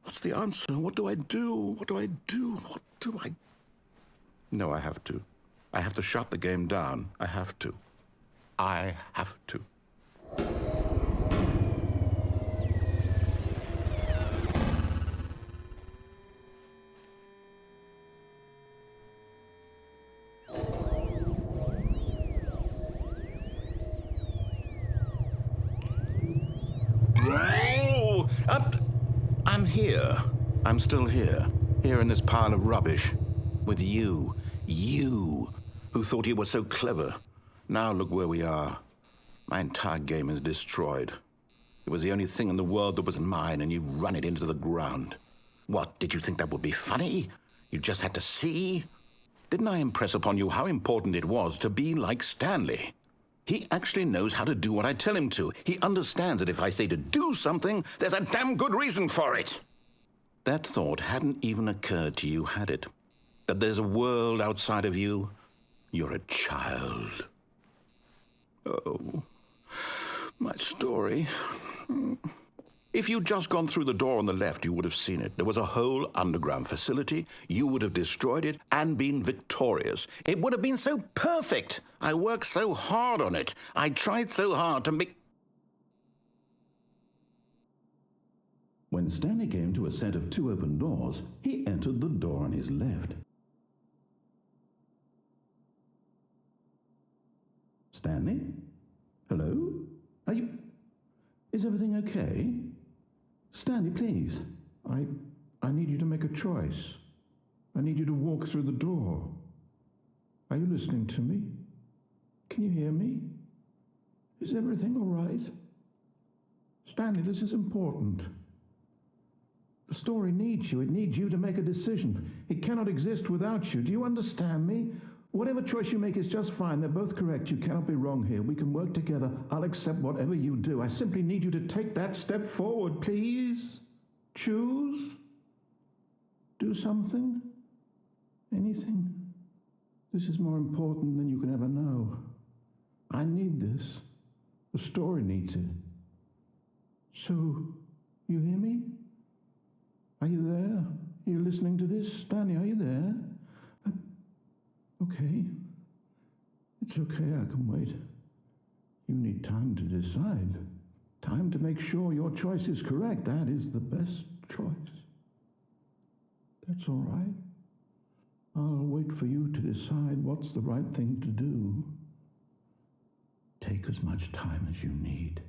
What's the answer? What do I do? What do I do? What do I... No, I have to. I have to shut the game down. I have to. I have to. I'm here. I'm still here. Here in this pile of rubbish. With you. You, who thought you were so clever. Now look where we are. My entire game is destroyed. It was the only thing in the world that was mine, and you've run it into the ground. What, did you think that would be funny? You just had to see? Didn't I impress upon you how important it was to be like Stanley? He actually knows how to do what I tell him to. He understands that if I say to do something, there's a damn good reason for it. That thought hadn't even occurred to you, had it? That there's a world outside of you? You're a child. Oh, my story. If you'd just gone through the door on the left, you would have seen it. There was a whole underground facility. You would have destroyed it and been victorious. It would have been so perfect. I worked so hard on it. I tried so hard to make... When Stanley came to a set of 2 open doors, he entered the door on his left. Stanley? Hello? Are you... Is everything okay? Stanley, please. I need you to make a choice. I need you to walk through the door. Are you listening to me? Can you hear me? Is everything all right? Stanley, this is important. The story needs you. It needs you to make a decision. It cannot exist without you. Do you understand me? Whatever choice you make is just fine. They're both correct. You cannot be wrong here. We can work together. I'll accept whatever you do. I simply need you to take that step forward, please. Choose. Do something. Anything. This is more important than you can ever know. I need this. The story needs it. So, you hear me? Are you there? Are you listening to this? Stanley, are you there? Okay. It's okay, I can wait. You need time to decide. Time to make sure your choice is correct. That is the best choice. That's all right. I'll wait for you to decide what's the right thing to do. Take as much time as you need.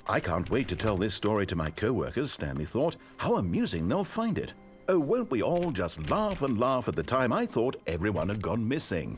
I can't wait to tell this story to my co-workers, Stanley thought. How amusing they'll find it. Oh, won't we all just laugh and laugh at the time I thought everyone had gone missing.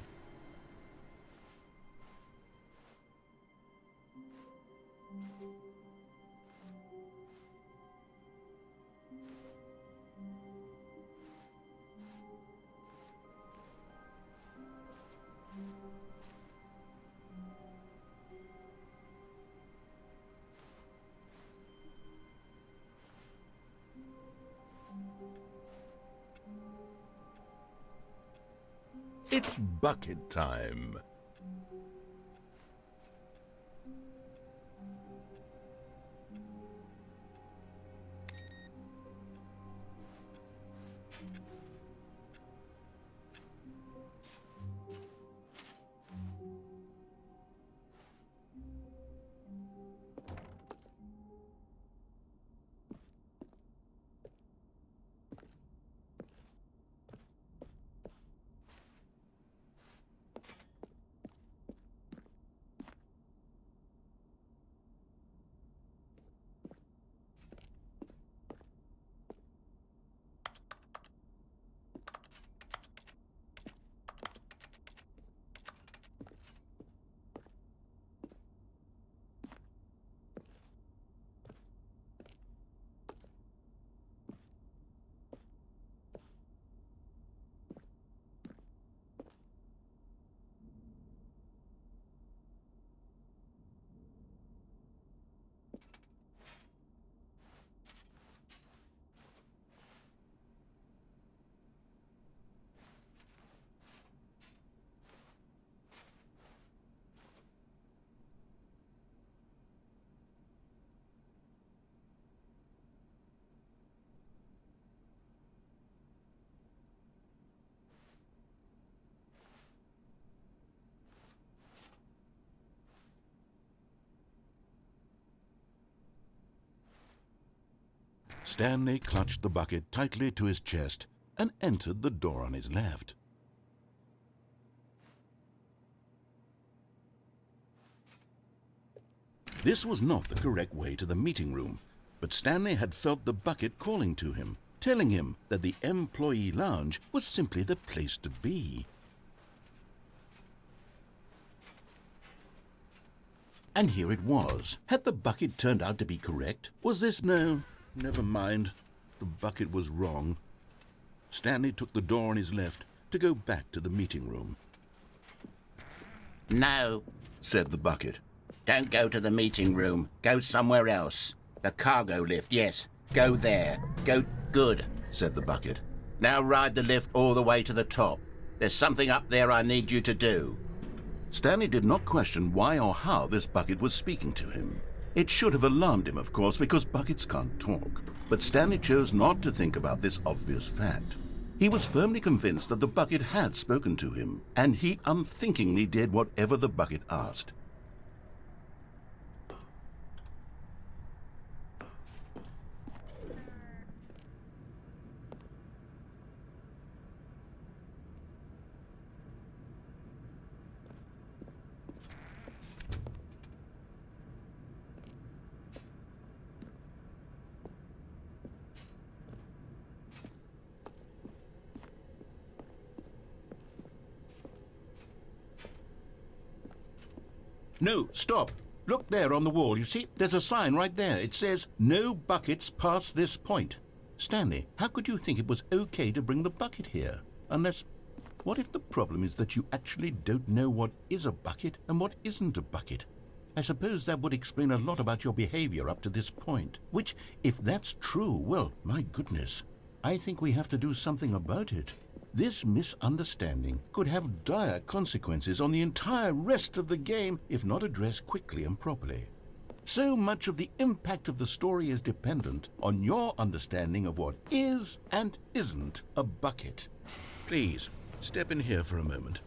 It's bucket time. Stanley clutched the bucket tightly to his chest and entered the door on his left. This was not the correct way to the meeting room, but Stanley had felt the bucket calling to him, telling him that the employee lounge was simply the place to be. And here it was. Had the bucket turned out to be correct? Was this no? Never mind. The bucket was wrong. Stanley took the door on his left to go back to the meeting room. No, Said the bucket. don't go to the meeting room. Go somewhere else. The cargo lift, yes. Go there. Go good. Said the bucket. Now ride the lift all the way to the top. There's something up there I need you to do. Stanley did not question why or how this bucket was speaking to him. It should have alarmed him, of course, because buckets can't talk. But Stanley chose not to think about this obvious fact. He was firmly convinced that the bucket had spoken to him, and he unthinkingly did whatever the bucket asked. No, stop. Look there on the wall. You see, there's a sign right there. It says, "No buckets past this point." Stanley, how could you think it was okay to bring the bucket here? Unless, what if the problem is that you actually don't know what is a bucket and what isn't a bucket? I suppose that would explain a lot about your behavior up to this point. Which, if that's true, well, my goodness, I think we have to do something about it. This misunderstanding could have dire consequences on the entire rest of the game if not addressed quickly and properly. So much of the impact of the story is dependent on your understanding of what is and isn't a bucket. Please, step in here for a moment.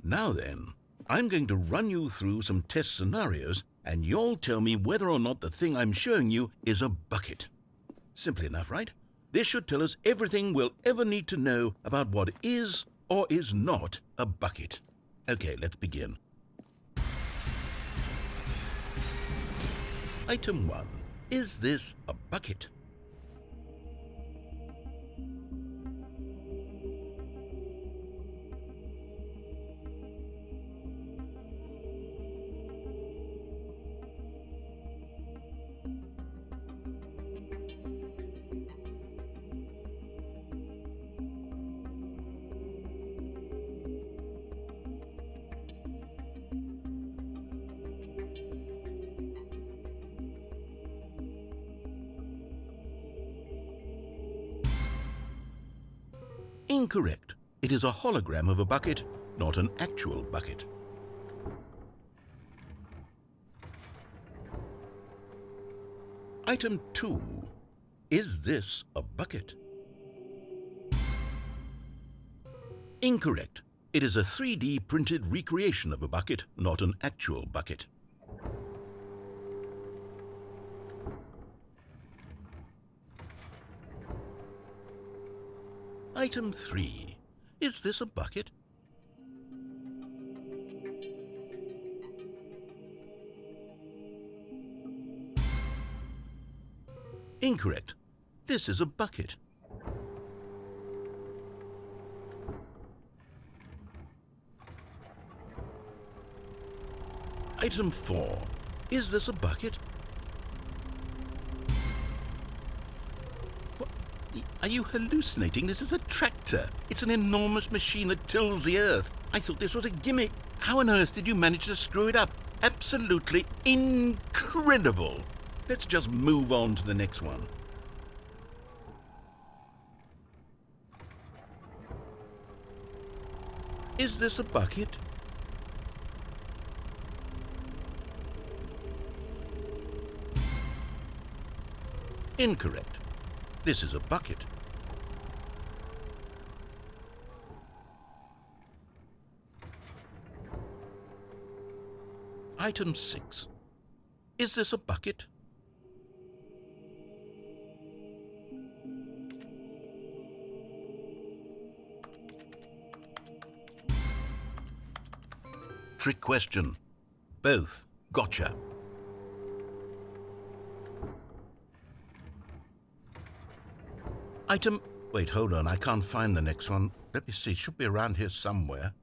Now then, I'm going to run you through some test scenarios, and you'll tell me whether or not the thing I'm showing you is a bucket. Simple enough, right? This should tell us everything we'll ever need to know about what is or is not a bucket. Okay, let's begin. Item 1. Is this a bucket? Incorrect. It is a hologram of a bucket, not an actual bucket. Item 2. Is this a bucket? Incorrect. It is a 3D printed recreation of a bucket, not an actual bucket. Item 3. Is this a bucket? Incorrect. This is a bucket. Item 4. Is this a bucket? What? Are you hallucinating? This is a tractor. It's an enormous machine that tills the earth. I thought this was a gimmick. How on earth did you manage to screw it up? Absolutely incredible. Let's just move on to the next one. Is this a bucket? Incorrect. This is a bucket. Item 6. Is this a bucket? Trick question. Both. Gotcha. Item... Wait, hold on. I can't find the next one. Let me see. It should be around here somewhere.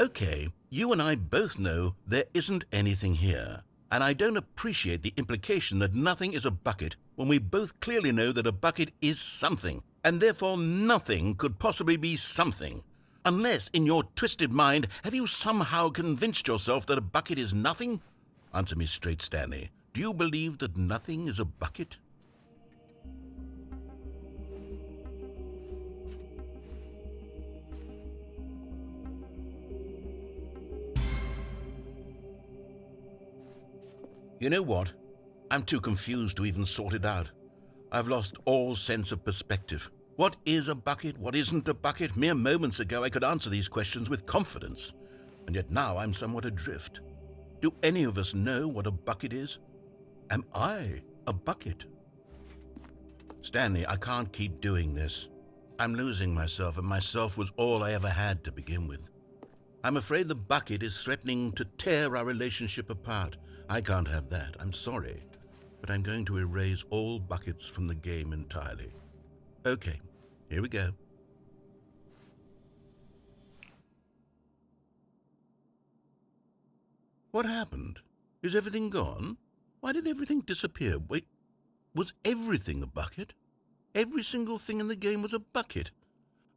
Okay, you and I both know there isn't anything here. And I don't appreciate the implication that nothing is a bucket when we both clearly know that a bucket is something, and therefore nothing could possibly be something. Unless, in your twisted mind, have you somehow convinced yourself that a bucket is nothing? Answer me straight, Stanley. Do you believe that nothing is a bucket? You know what? I'm too confused to even sort it out. I've lost all sense of perspective. What is a bucket? What isn't a bucket? Mere moments ago I could answer these questions with confidence, and yet now I'm somewhat adrift. Do any of us know what a bucket is? Am I a bucket? Stanley, I can't keep doing this. I'm losing myself, and myself was all I ever had to begin with. I'm afraid the bucket is threatening to tear our relationship apart. I can't have that. I'm sorry. But I'm going to erase all buckets from the game entirely. Okay, here we go. What happened? Is everything gone? Why did everything disappear? Wait, was everything a bucket? Every single thing in the game was a bucket.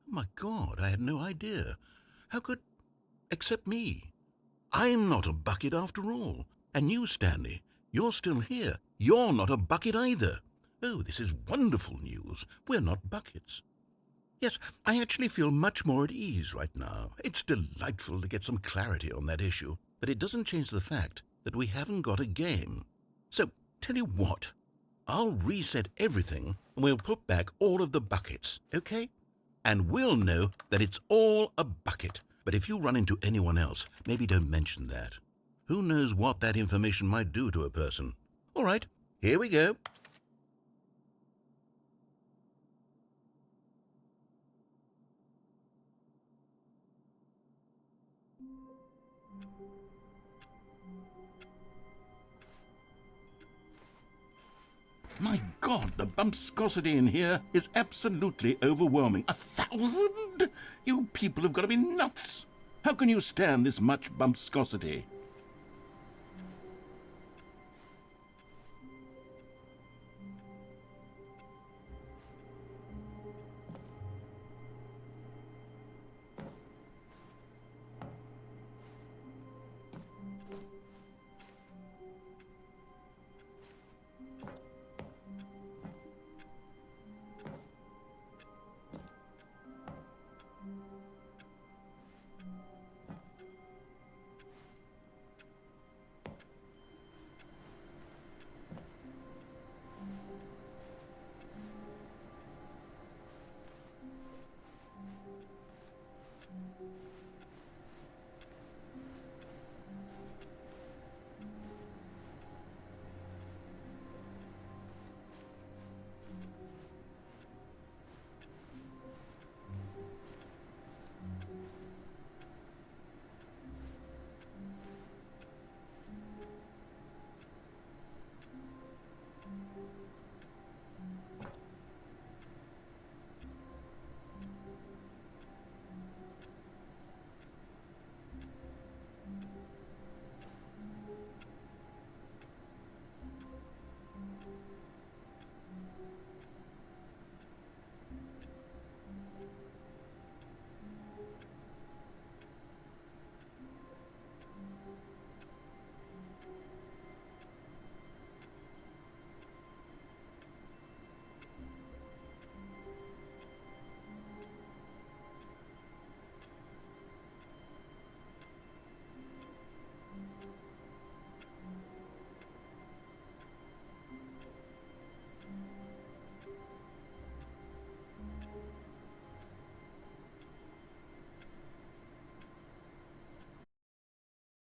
Oh my God, I had no idea. How could... except me. I'm not a bucket after all. And you, Stanley, you're still here. You're not a bucket either. Oh, this is wonderful news. We're not buckets. Yes, I actually feel much more at ease right now. It's delightful to get some clarity on that issue, but it doesn't change the fact that we haven't got a game. So, tell you what, I'll reset everything and we'll put back all of the buckets, okay? And we'll know that it's all a bucket. But if you run into anyone else, maybe don't mention that. Who knows what that information might do to a person? All right, here we go. My God, the bumpscosity in here is absolutely overwhelming. 1,000? You people have got to be nuts. How can you stand this much bumpscosity?